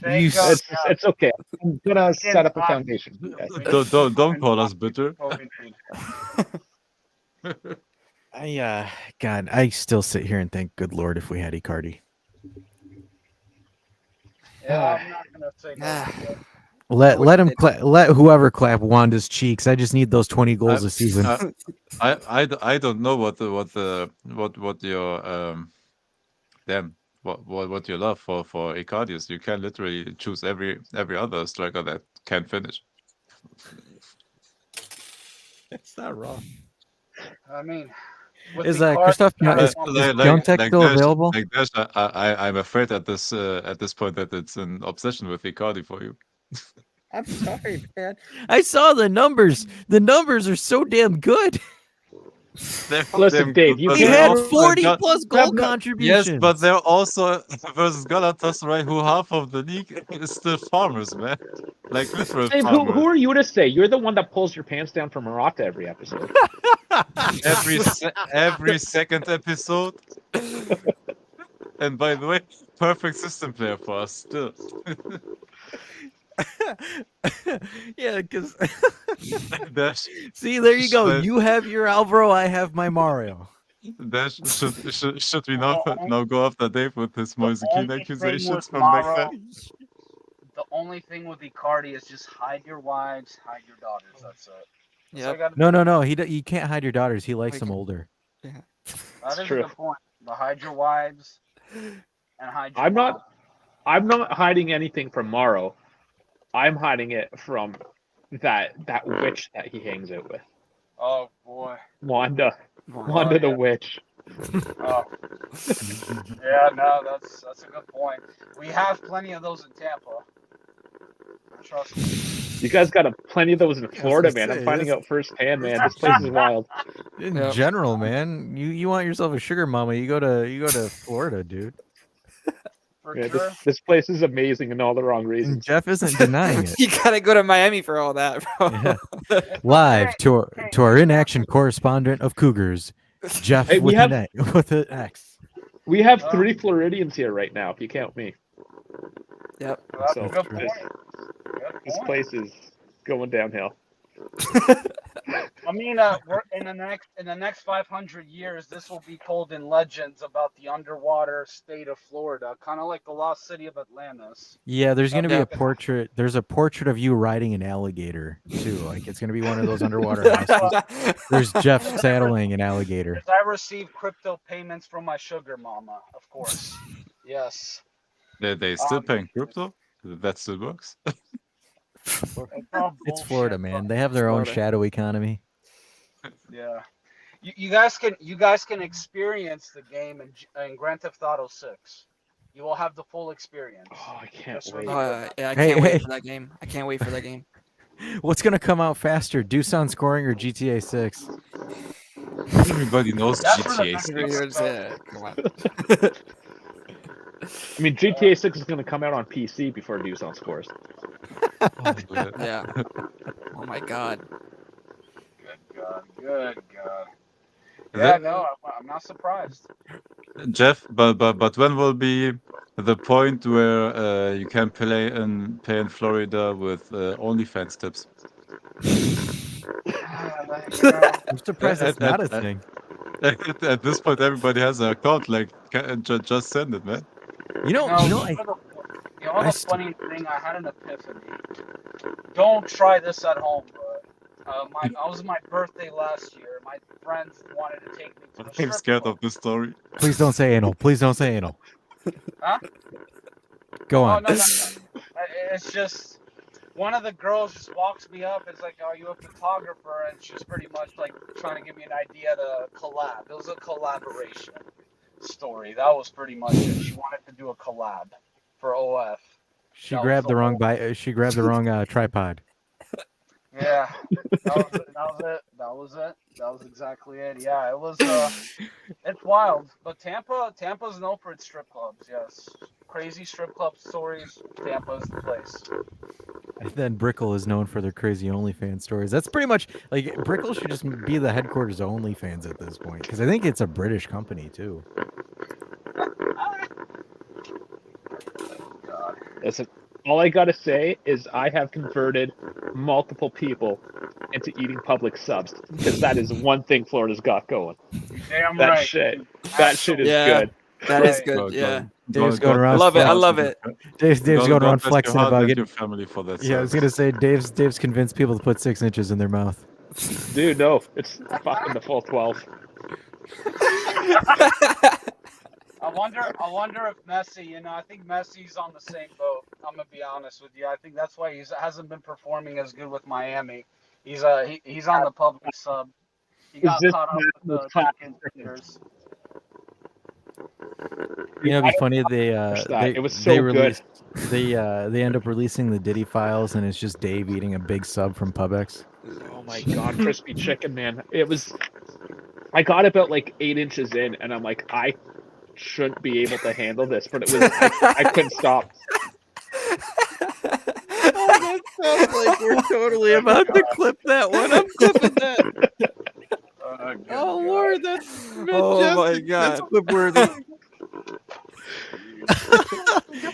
think It's okay. I'm gonna set up a foundation. Yes. Don't call us bitter. God, I still sit here and think, good Lord, if we had Icardi. Yeah, I'm not gonna say Ah. that. Let him let whoever clap Wanda's cheeks. I just need those 20 goals a season. I don't know what your what your love for Icardi is. You can literally choose every other striker that can finish. It's not wrong. I mean, with Is the Christoph card- is Piontek still there's- available? Like there's, I'm afraid at this point that it's an obsession with Icardi for you. I'm sorry, man. I saw the numbers. The numbers are so damn good. Listen, Dave, you He Yeah. had also 40 got- plus goal no- contributions. Yes, but they're also versus Galatasaray, who half of the league is still farmers, man. Like literal Dave, farmers. who are you to say? You're the one that pulls your pants down for Murata every episode. every second episode. And by the way, perfect system player for us still. Yeah, because Dash, see, there you go. But- You have your Alvaro, I have my Mario. Dash, should we now go after Dave with his Moise Keane only thing accusations with from back Mauro- then? The only thing with Icardi is just hide your wives, hide your daughters. That's it. So I Yep. gotta- No. You can't hide your daughters. He likes them Okay. older. That is true. a good point. The hide your wives and hide your I'm not- mom. I'm not hiding anything from Morrow. I'm hiding it from that witch that he hangs out with. Oh boy. Wanda Oh, the yeah. witch. Oh. Yeah, no, that's a good point. We have plenty of those in Tampa. Trust me. You guys got plenty of those in Florida, gonna man. I'm say, finding this- out firsthand, man. This place is wild. In Yep. general, man, you want yourself a sugar mama, you go to Florida, dude. For Yeah, sure. this place is amazing in all the wrong And reasons. Jeff isn't denying it. You gotta go to Miami for all that, bro. Yeah. Live to our in-action correspondent of Cougars, Jeff Hey, we with have- an with an X. We have 3 Floridians here right now, if you count me. Yep. That's So, a good this- point. Good This point. place is going downhill. I mean, we're in the next 500 years, this will be told in legends about the underwater state of Florida, kind of like the lost city of Atlantis. Yeah, there's gonna be Yeah. a portrait. There's a portrait of you riding an alligator too. Like it's gonna be one of those underwater houses. There's Jeff saddling an alligator. As I receive crypto payments from my sugar mama, of course. Yes. They still paying crypto? That still works? It's all It's bullshit, Florida, man. They have their own Florida. shadow economy. Yeah. You guys can experience the game in Grand Theft Auto 6. You will have the full experience. Oh, I can't Just wait. remember Yeah, I Hey, can't hey. wait for that game. I can't wait for that game. What's gonna come out faster, Doosan scoring or GTA 6? Everybody knows That's for the GTA next 6. video. Yeah, come on. I mean, GTA 6 is going to come out on PC before Doosan scores. Yeah. Oh my god. Good God. Good God. Yeah, That- no, I'm not surprised. Jeff, but when will be the point where you can play in Florida with OnlyFans tips? I'm surprised that's not a thing. At this point, everybody has an account. Like, just send it, man. You know, No, I know the funny thing? I had an epiphany. Don't try this at home, but I was my birthday last year. My friends wanted to take me to the I'm strip scared club. of this story. Please don't say anal. Please don't say anal. Huh? Go Oh on. no. It's just one of the girls just walks me up. It's like, "Are you a photographer?" And she's pretty much like trying to give me an idea to collab. It was a collaboration story. That was pretty much it. She wanted to do a collab for OF. She That was grabbed the the wrong whole- she grabbed the wrong tripod. Yeah, that was it. That was exactly it. Yeah, it was. It's wild, but Tampa's known for its strip clubs. Yes, crazy strip club stories. Tampa's the place. And then Brickle is known for their crazy OnlyFans stories. That's pretty much like Brickle should just be the headquarters of OnlyFans at this point because I think it's a British company too. Listen, all I gotta say is I have converted multiple people into eating public subs because that is one thing Florida's got going. Damn That right. shit, dude. that shit is Yeah. good. That is Right. good. Well, Yeah. Dave's going around. I love it. I flexing. love it. Dave's going around flexing about your getting. family for that. Yeah, I was gonna say Dave's convinced people to put 6 inches in their mouth. Dude, no, it's fucking the full 12. I wonder if Messi. You know, I think Messi's on the same boat. I'm gonna be honest with you. I think that's why he hasn't been performing as good with Miami. He's on the public sub. He got Is this caught up with the national top chicken fingers. You know, it'd be funny. It was so they good. released, they end up releasing the Diddy files, and it's just Dave eating a big sub from Pubex. Oh my god, crispy chicken, man! It was. I got about like 8 inches in, and I'm like, I shouldn't be able to handle this, but it was. I couldn't stop. That sounds like we're totally about to clip that one. I'm clipping that. Oh Lord, that's Oh my majestic. God. That's clip worthy.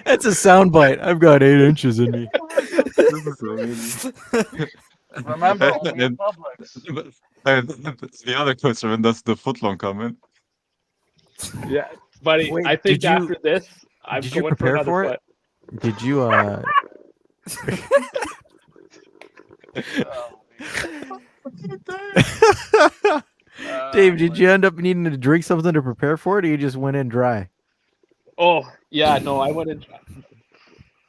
That's a sound bite. I've got 8 inches in me. This is amazing. Remember, only in And- Publix. The other question, when does the footlong come in? Yeah, buddy. Wait, I think did you- after this, I'm did you going prepare for for another it? Did you Dave, did you end up needing to drink something to prepare for it, or you just went in dry? Oh yeah, no, I went in.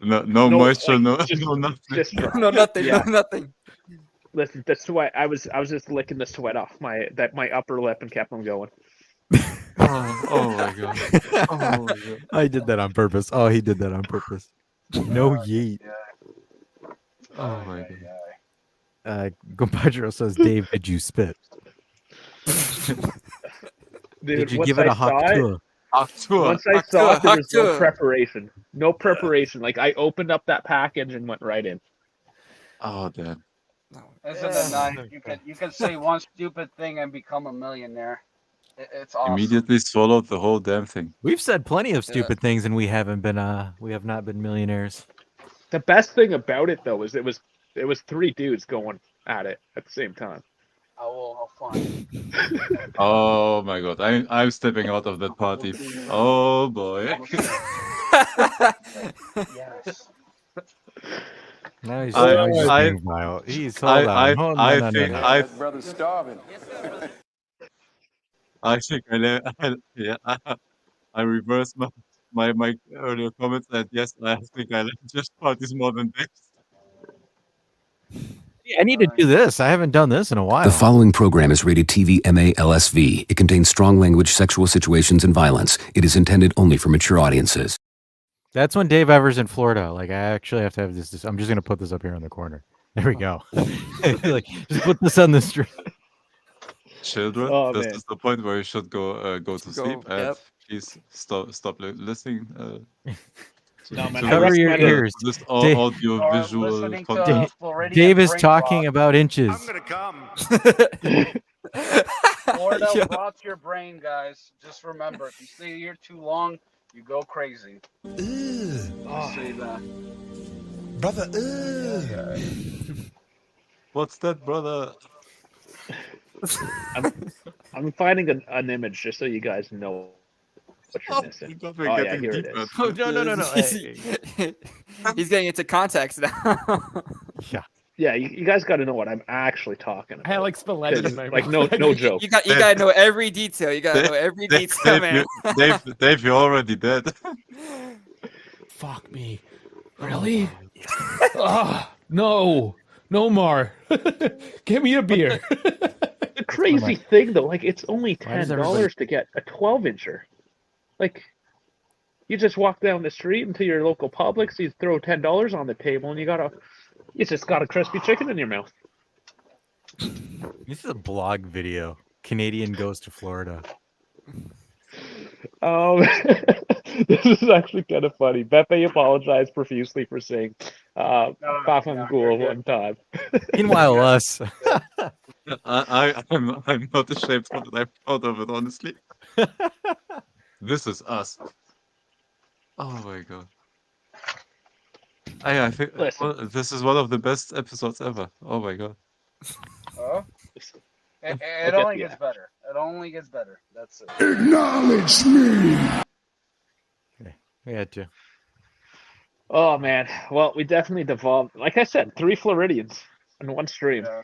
No No, moisture, like, no, just- no nothing. Just dry. No, nothing. Yeah. No, nothing. Listen, the sweat. I was just licking the sweat off my upper lip and kept them going. Oh my god. Oh my god. I did that on purpose. Oh, he did that on purpose. No yeet. Oh my god. Gompagero says, Dave, did you spit? Dude, Did you once give it I a hot saw it- tour? Artur. Once I saw it, there was no Artur. preparation. No preparation. Like I opened up that package and went right in. Oh damn. Isn't it nice? You can say one stupid thing and become a millionaire. It's awesome. Immediately swallowed the whole damn thing. We've said plenty of stupid things, and we have not been millionaires. The best thing about it though is it was 3 dudes going at it at the same time. How fun. Oh my god. I'm stepping out of that party. Oh boy. Yes. Now he's I- just I- being vile. He's hold I on. Hold I no, no, think no, no. I Brother's starving. I think I reversed my earlier comments and yes, I think I like just parties more than this. I need to do this. I haven't done this in a while. The following program is rated TV MA LSV. It contains strong language, sexual situations, and violence. It is intended only for mature audiences. That's when Dave Evers in Florida. Like, I actually have to have this. I'm just gonna put this up here on the corner. There we go. Like, just put this on the street. Children, Oh, this man. is the point where you should go to sleep and yep. please stop listening. No, man, to I Cover your recommend it. ears. This Dave- audio Or visual listening to content. Floridian Dave is brain talking rot. about inches. come. Florida Yeah. rots your brain, guys. Just remember, if you stay here too long, you go crazy. I'll say that. Brother, What's that, brother? I'm finding an image just so you guys know. what you're missing. We're Oh, yeah, getting here it deeper. is. Oh, no. He's getting into context now. Yeah, you guys got to know what I'm actually talking about. Alex Spalletti in my Like, mouth. no joke. You gotta know every detail. You gotta know every detail, man. Dave, you're already dead. Fuck me. Really? No, Mar. Give me a beer. The crazy thing, though, like, it's only Why does $10 to get a 12-incher. Like, you just walk down the street into your local Publix, you throw $10 on the table, and you just got a crispy chicken in your mouth. This is a blog video. Canadian goes to Florida. This is actually kind of funny. Beppe apologized profusely for saying Papangul one time. Meanwhile, us. I'm not ashamed of it. I'm proud of it, honestly. This is us. Oh my god. I think this is one of the best episodes ever. Oh my god. Oh, it only gets better. It only gets better. That's it. Acknowledge me! We had to. Oh man, well, we definitely devolved. Like I said, 3 Floridians in one stream. Yeah.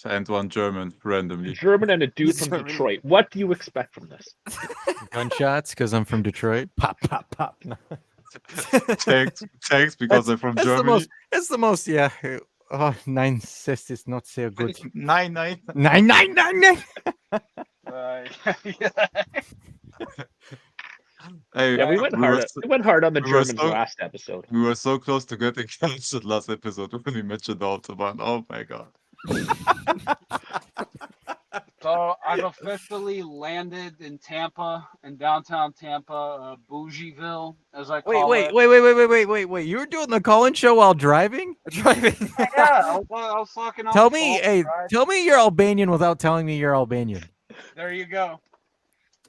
And one German randomly. German and a dude from Detroit. What do you expect from this? Gunshots because I'm from Detroit. Pop, pop, pop. Tanks because I'm from Germany. It's the most, yeah. Oh, 9-6 is not so good. 9-9. 9. Hey, Yeah, we went hard on the Germans last episode. We were so close to getting cancelled last episode when we mentioned the Autobahn. Oh my god. So I've officially landed in Tampa, in downtown Tampa, Bougieville, as I call it. Wait. You were doing the call-in show while driving? Yeah, I was talking on Tell the me, phone, tell me you're Albanian without telling me you're Albanian. There you go.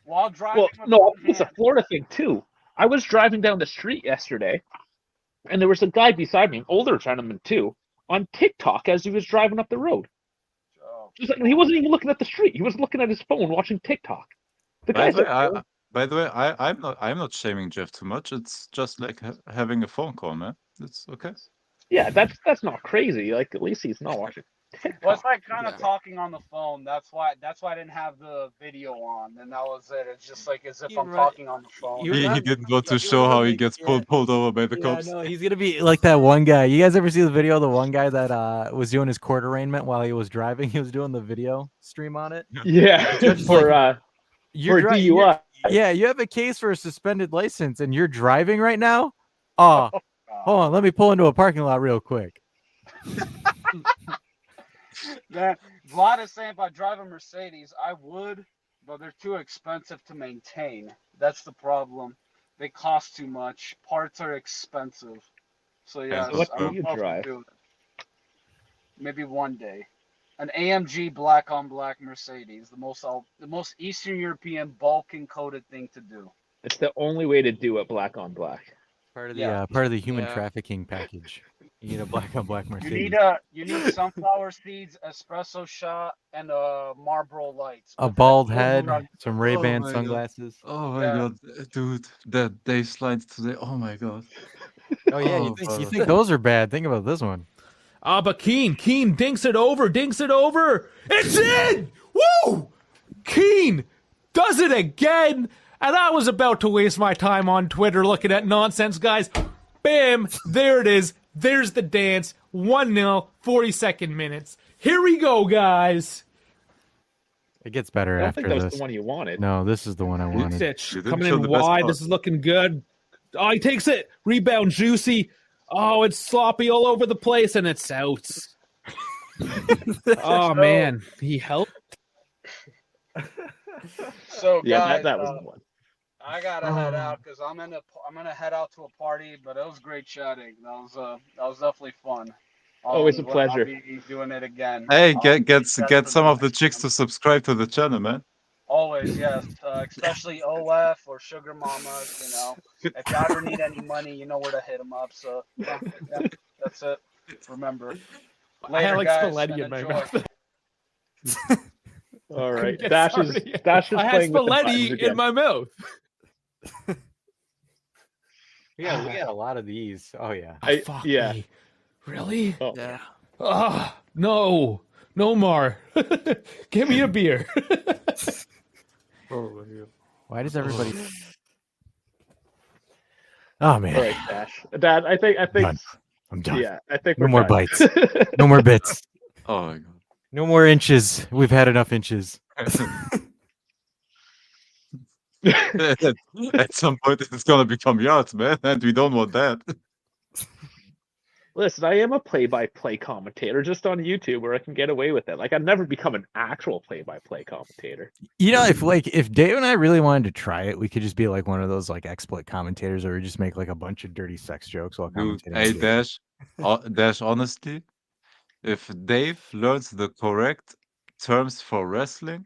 While driving. Well, no, it's a Florida thing too. I was driving down the street yesterday, and there was a guy beside me, an older gentleman too, on TikTok as he was driving up the road. He wasn't even looking at the street. He was looking at his phone, watching TikTok. By the way, I'm not shaming Jeff too much. It's just like having a phone call, man. It's okay. Yeah, that's not crazy. Like, at least he's not watching TikTok. Well, it's like kind of talking on the phone. That's why I didn't have the video on, and that was it. It's just like as if I'm talking on the phone. He didn't want to show how he gets pulled over by the cops. No, he's gonna be like that one guy. You guys ever see the video of the one guy that was doing his court arraignment while he was driving? He was doing the video stream on it. Yeah, for DUI. Yeah, you have a case for a suspended license, and you're driving right now. Oh, hold on, let me pull into a parking lot real quick. Vlad is saying if I drive a Mercedes, I would, but they're too expensive to maintain. That's the problem. They cost too much. Parts are expensive. So yeah, what do you drive? Maybe one day. An AMG black on black Mercedes, the most Eastern European Balkan coated thing to do. It's the only way to do it black on black. Part of the human trafficking package. You need a black on black Mercedes. You need sunflower seeds, espresso shot, and Marlboro Lights. A bald head, some Ray-Ban my sunglasses. Oh my god, dude, that Dave slides today. Oh my god. Oh yeah, you think those are bad? Think about this one. But Keen dinks it over. It's in! Woo! Keen does it again. And I was about to waste my time on Twitter looking at nonsense, guys. Bam! There it is. There's the dance. 1-0, 42nd minutes. Here we go, guys. It gets better I don't after think that was this. the one you wanted. No, this is the one I wanted. Stitch coming in wide. This is looking good. Oh, he takes it. Rebound, Juicy. Oh, it's sloppy all over the place, and it's out. Oh, man. He helped. So, yeah, guys, that was the one. I gotta head out because I'm gonna head out to a party. But it was great chatting. That was definitely fun. Always a pleasure. I'll be doing it again. Hey, get some of the chicks to subscribe to the channel, man. Always, yes. Especially OF or Sugar Mamas. You know, if you ever need any money, you know where to hit them up. So yeah, that's it. Remember. Later, Alex guys, Spalletti in my mouth. All right, Dash is I had playing with the buttons Spalletti again. in my mouth. We got a lot of these. Oh yeah. Fuck yeah. me. Really? Oh, Yeah. No. No more. Give me a beer. Oh my God. Why does everybody? Oh man. all right, Dash. Dad, I think. Done. I'm done. Yeah, I think No we're more done. bites. No more bits. Oh my God. No more inches. We've had enough inches. At some point, it's gonna become yards, man, and we don't want that. Listen, I am a play-by-play commentator just on YouTube where I can get away with it. Like, I've never become an actual play-by-play commentator. You know, if Dave and I really wanted to try it, we could just be like one of those like exploit commentators, or we just make like a bunch of dirty sex jokes while Dude, commentating. hey Dash, honestly, if Dave learns the correct terms for wrestling,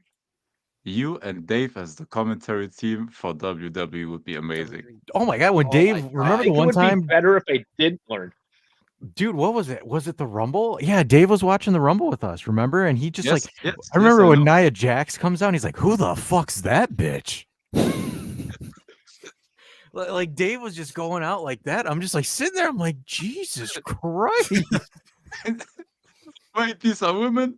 you and Dave as the commentary team for WWE would be amazing. Oh my god, when Oh Dave, my God. remember I the think it one would time, be better if I did learn. dude, what was it? Was it the Rumble? Yeah, Dave was watching the Rumble with us, remember? And he just Yes, yes, I remember yes, when know. Nia Jax comes out, and he's like, "Who the fuck's that bitch?" Like Dave was just going out like that. I'm just like sitting there. I'm like, Jesus Christ! Wait, these are women?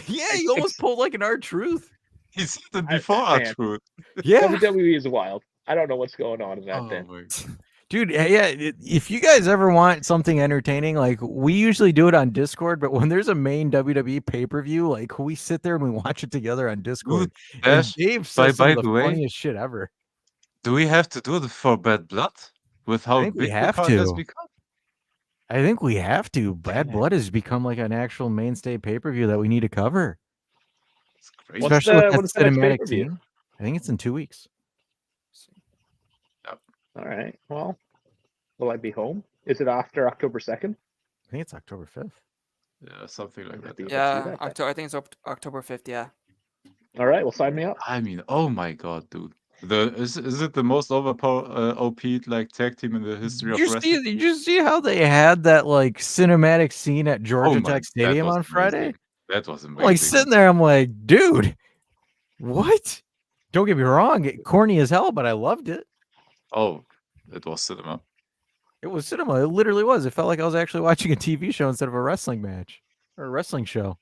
Yeah, he almost pulled like an R-Truth. He said it before our man. truth. Yeah, WWE is wild. I don't know what's going on in that Oh thing. my God. dude. Yeah, if you guys ever want something entertaining, like we usually do it on Discord, but when there's a main WWE pay-per-view, like we sit there and we watch it together on Discord. Dude, And Dash, Dave says some by of the the way, funniest shit ever. do we have to do the for Bad Blood? With how think we big the have card has to. become? I think we have to. Bad Blood has become like an actual mainstay pay-per-view that we need to cover. It's crazy. What's Especially with what that is the next cinematic pay-per-view? team. I think it's in 2 weeks. All right. Well, will I be home? Is it after October 2nd? I think it's October 5th. Yeah, something like that. Maybe. Yeah. Yeah, October. I think it's October 5th. Yeah. All right. Well, sign me up. I mean, oh my God, dude. Is it the most overpowered OP like tag team in the history of wrestling? Did you see how they had that like cinematic scene at Georgia Tech that Stadium was on Friday? amazing. That was I'm like amazing. sitting there, I'm like, dude, what? Don't get me wrong, corny as hell, but I loved it. Oh, it was cinema. It was cinema. It literally was. It felt like I was actually watching a TV show instead of a wrestling match or a wrestling show.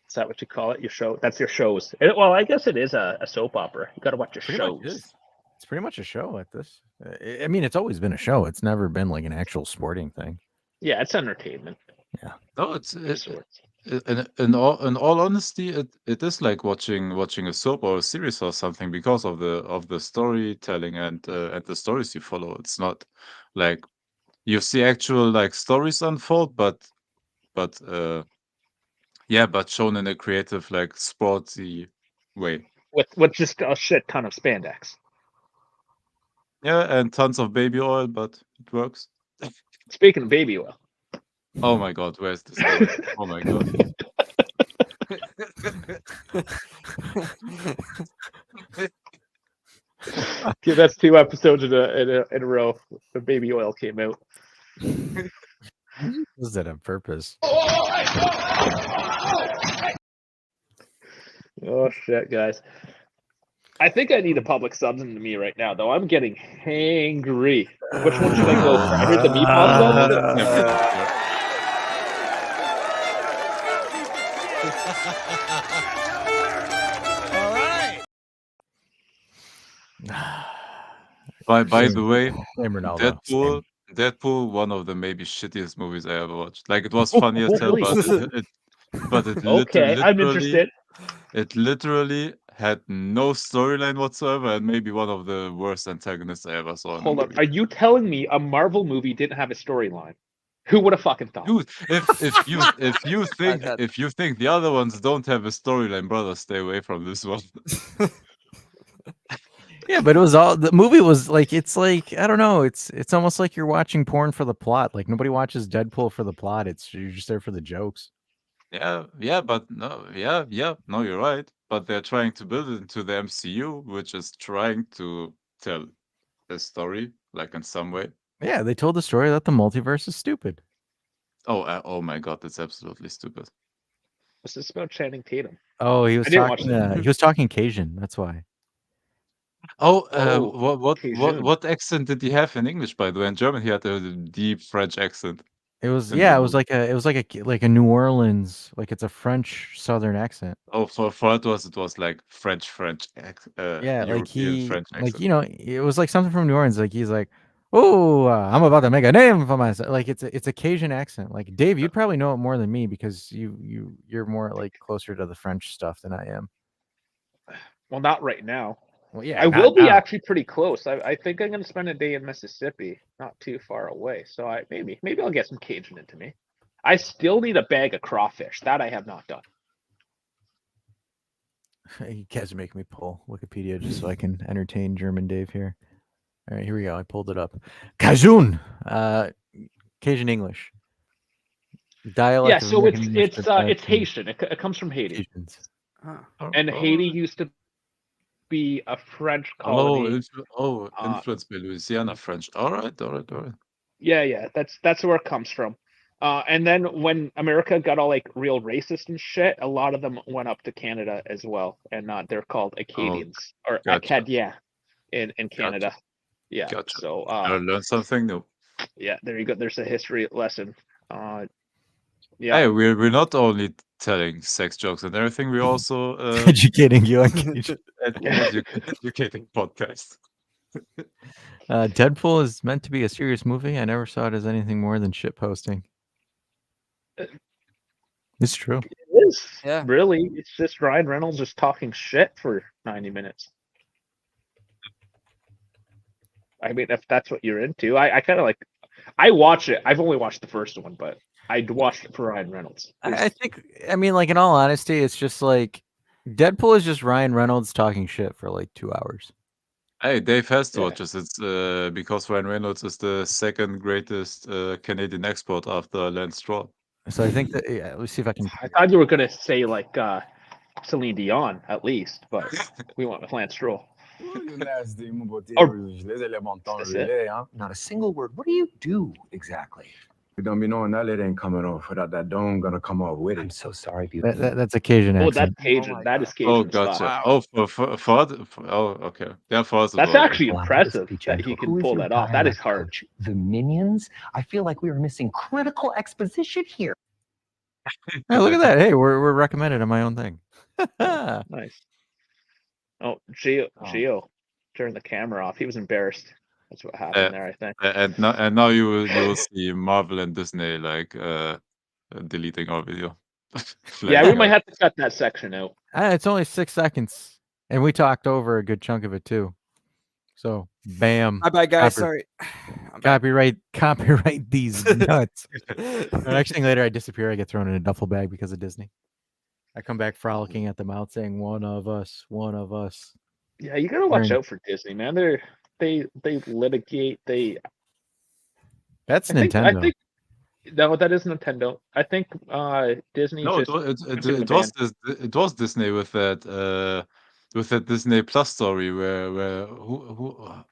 Is that what you call it? Your show? That's your shows. Well, I guess it is a soap opera. You got to watch your Pretty much shows. is. It's pretty much a show like this. I mean, it's always been a show. It's never been like an actual sporting thing. Yeah, it's entertainment. No, of sorts. in all honesty, it is like watching a soap or a series or something because of the storytelling and the stories you follow. It's not like you see actual like stories unfold, but shown in a creative like sporty way. With just a shit ton of spandex. Yeah, and tons of baby oil, but it works. Speaking of baby oil. Oh my God, where's this going? Oh my God. Okay, that's 2 episodes in a row. The baby oil came out. Was that on purpose? Oh shit, guys. I think I need a public subs into me right now, though. I'm getting hangry. Which one should I go for? I heard the meatball sub. All right. By the way, Same Ronaldo. Deadpool, one of the maybe shittiest movies I ever watched. Like it was funny as hell, really? but it Okay, I'm interested. It literally had no storyline whatsoever, and maybe one of the worst antagonists I ever saw. Hold up, are you telling me a Marvel movie didn't have a storyline? Who would have fucking thought? Dude, if you think the other ones don't have a storyline, brother, stay away from this one. Yeah, but it was all the movie was like it's like I don't know. It's almost like you're watching porn for the plot. Like nobody watches Deadpool for the plot. You're just there for the jokes. Yeah, but no, no, you're right. But they're trying to build it into the MCU, which is trying to tell a story, like in some way. Yeah, they told the story that the multiverse is stupid. Oh my God, that's absolutely stupid. What's this about Channing Tatum? Oh, he was I didn't watch talking. He was talking Cajun. That's why. Oh, Oh, Cajun. what accent did he have in English, by the way? In German, he had a deep French accent. It was In the it was movie. like a New Orleans, like it's a French Southern accent. Oh, for it was like French Yeah, like European he French like accent. it was like something from New Orleans. Like he's like, oh, I'm about to make a name for myself. Like it's a Cajun accent. Like Dave, you'd probably know it more than me because you're more like closer to the French stuff than I am. Well, not right now. Well, yeah, I not will be now. actually pretty close. I think I'm gonna spend a day in Mississippi, not too far away. So maybe I'll get some Cajun into me. I still need a bag of crawfish. That I have not done. You guys are making me pull Wikipedia just so I can entertain German Dave here. All right, here we go. I pulled it up. Cajun, Cajun English. Dialect Yeah, of so American English it's developed from Haitian. It comes from Haiti, Cajuns. and Haiti used to be a French colony. Influenced by Louisiana French. All right. Yeah, that's where it comes from. And then when America got all like real racist and shit, a lot of them went up to Canada as well, and they're called Acadians or gotcha. Acadiens in Canada. Yeah. Gotcha. So Learn something new. yeah, there you go. There's a history lesson. Yeah. Hey, we're not only telling sex jokes and everything, we also Educating you on Cajun. educating podcast. Deadpool is meant to be a serious movie. I never saw it as anything more than shit posting. It's true. It is. Yeah. Really, it's just Ryan Reynolds just talking shit for 90 minutes. I mean, if that's what you're into, I kind of like. I watch it. I've only watched the first one, but I'd watched it for Ryan Reynolds. I think, I mean, like in all honesty, it's just like Deadpool is just Ryan Reynolds talking shit for like 2 hours. Hey, Dave has to Yeah. watch this. It's because Ryan Reynolds is the second greatest Canadian export after Lance Stroll. So I think that let's see if I can. I thought you were gonna say like Celine Dion at least, but we went with Lance Stroll. That's it. Not a single word. What do you do exactly? You don't be knowing that it ain't coming off without that dome gonna come off with I'm it. so sorry, That's a Cajun Oh, accent. that's Cajun. That is Cajun. Oh, as gotcha. fuck. Oh, okay. Yeah, for us. That's well. actually Well, impressive be that gentle. he can Who is pull your that off. That is dialect hard. coach? The Minions? I feel like we are missing critical exposition here. Hey, look at that. Hey, we're recommended on my own thing. Nice. Oh, Gio turned the camera off. He was embarrassed. That's what happened there, I think. And now you will see Marvel and Disney like deleting our video. Yeah, we might have to cut that section out. It's only 6 seconds, and we talked over a good chunk of it too. So, bam. My bad, guys. Sorry. Copyright these nuts. The next thing later, I disappear. I get thrown in a duffel bag because of Disney. I come back frolicking at the mouth, saying, "One of us, one of us." Yeah, you gotta watch out for Disney, man. They litigate. That's I think, Nintendo. no, that is Nintendo. I think Disney. No, just it was Disney with that Disney Plus story where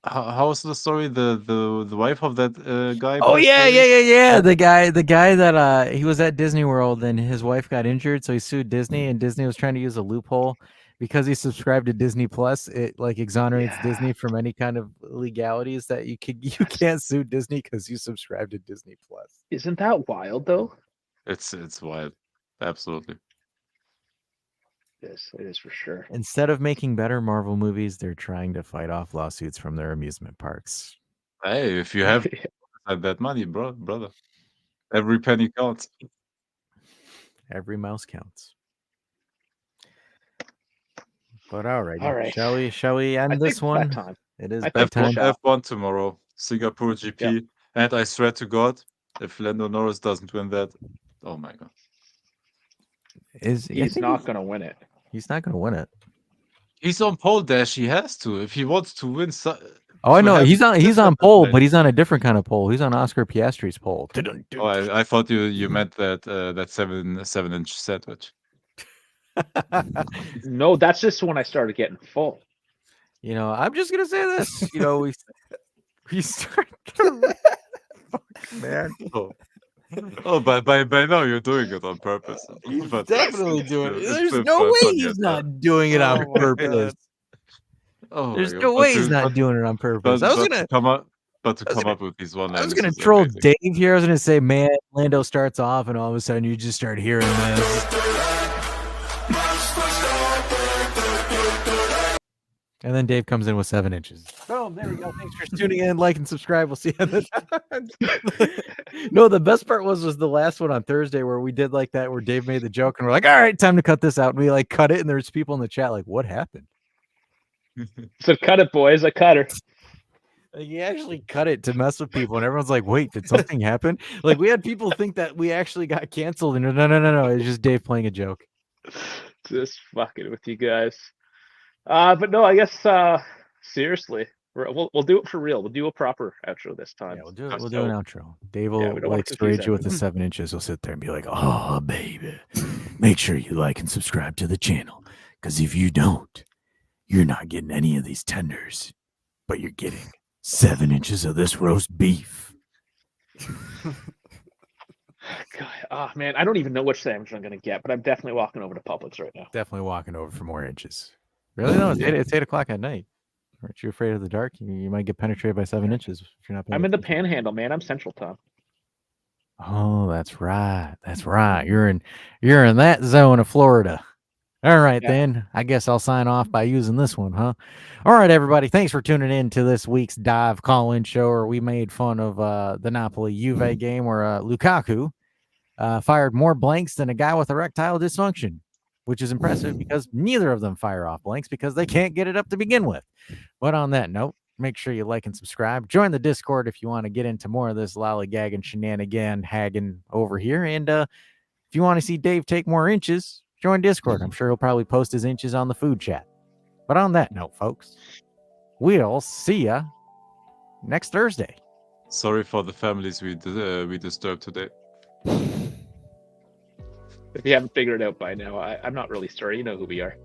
how was the story, the wife of that guy? Oh passed yeah, away? yeah. The guy that he was at Disney World and his wife got injured, so he sued Disney, and Disney was trying to use a loophole because he subscribed to Disney Plus. It like exonerates Disney from any kind of legalities that you can't sue Disney because you subscribe to Disney Plus. Isn't that wild though? It's wild, absolutely. Yes, it is for sure. Instead of making better Marvel movies, they're trying to fight off lawsuits from their amusement parks. Hey, if you have that money, brother, every penny counts. Every mouse counts. But all right. Shall we end this one? Time. It is F1, bedtime. F1 tomorrow, Singapore GP, and I swear to God, if Lando Norris doesn't win that, oh my God, He's not gonna win it. He's not gonna win it. he's on pole dash. He has to if he wants to win. Oh, I know he's on pole, but he's on a different kind of pole. He's on Oscar Piastri's pole. Oh, I thought you meant that 7-inch sandwich. No, that's just when I started getting full. You know, I'm just gonna say this. You know, we start. Fuck, man. Oh, by now you're doing it on purpose. He's definitely doing it. It's There's been no fun, way fun, he's yes, not doing it on purpose. Oh There's my no god! way he's not doing it on purpose. I was to gonna, come up, I was gonna, with these one I was liners gonna is troll amazing. Dave here. I was gonna say, man, Lando starts off, and all of a sudden you just start hearing this. And then Dave comes in with 7 inches. Boom, there we go. Thanks for tuning in. Like and subscribe. We'll see you. No, the best part was the last one on Thursday where we did like that, where Dave made the joke, and we're like, all right, time to cut this out. And we like cut it, and there's people in the chat like, what happened? So cut it, boys. I cut her. Like, he actually cut it to mess with people, and everyone's like, wait, did something happen? Like, we had people think that we actually got canceled, and no. It's just Dave playing a joke. Just fucking with you guys. But no, I guess seriously, we'll do it for real. We'll do a proper outro this time. Yeah, we'll do it. We'll do an outro. Dave will we don't wanna like confuse sprayed you with the everyone. 7 inches. He'll sit there and be like, oh, baby, make sure you like and subscribe to the channel. Because if you don't, you're not getting any of these tenders, but you're getting 7 inches of this roast beef. God, man, I don't even know which sandwich I'm gonna get, but I'm definitely walking over to Publix right now. Definitely walking over for more inches. Really? No, it's 8 o'clock at night. Aren't you afraid of the dark? You might get penetrated by 7 inches if you're not paying I'm in the attention. Panhandle, man. I'm Central Time. Oh, that's right. That's right. You're in that zone of Florida. All right, Yeah. then. I guess I'll sign off by using this one, huh? All right, everybody. Thanks for tuning in to this week's Dive Call-In Show, where we made fun of the Napoli Juve game where Lukaku fired more blanks than a guy with erectile dysfunction, which is impressive because neither of them fire off blanks because they can't get it up to begin with. But on that note, make sure you like and subscribe. Join the Discord if you want to get into more of this lollygag and shenanigan hagging over here. And if you want to see Dave take more inches, join Discord. I'm sure he'll probably post his inches on the food chat. But on that note, folks, we'll see ya next Thursday. Sorry for the families we disturbed today. If you haven't figured it out by now, I'm not really sorry. You know who we are.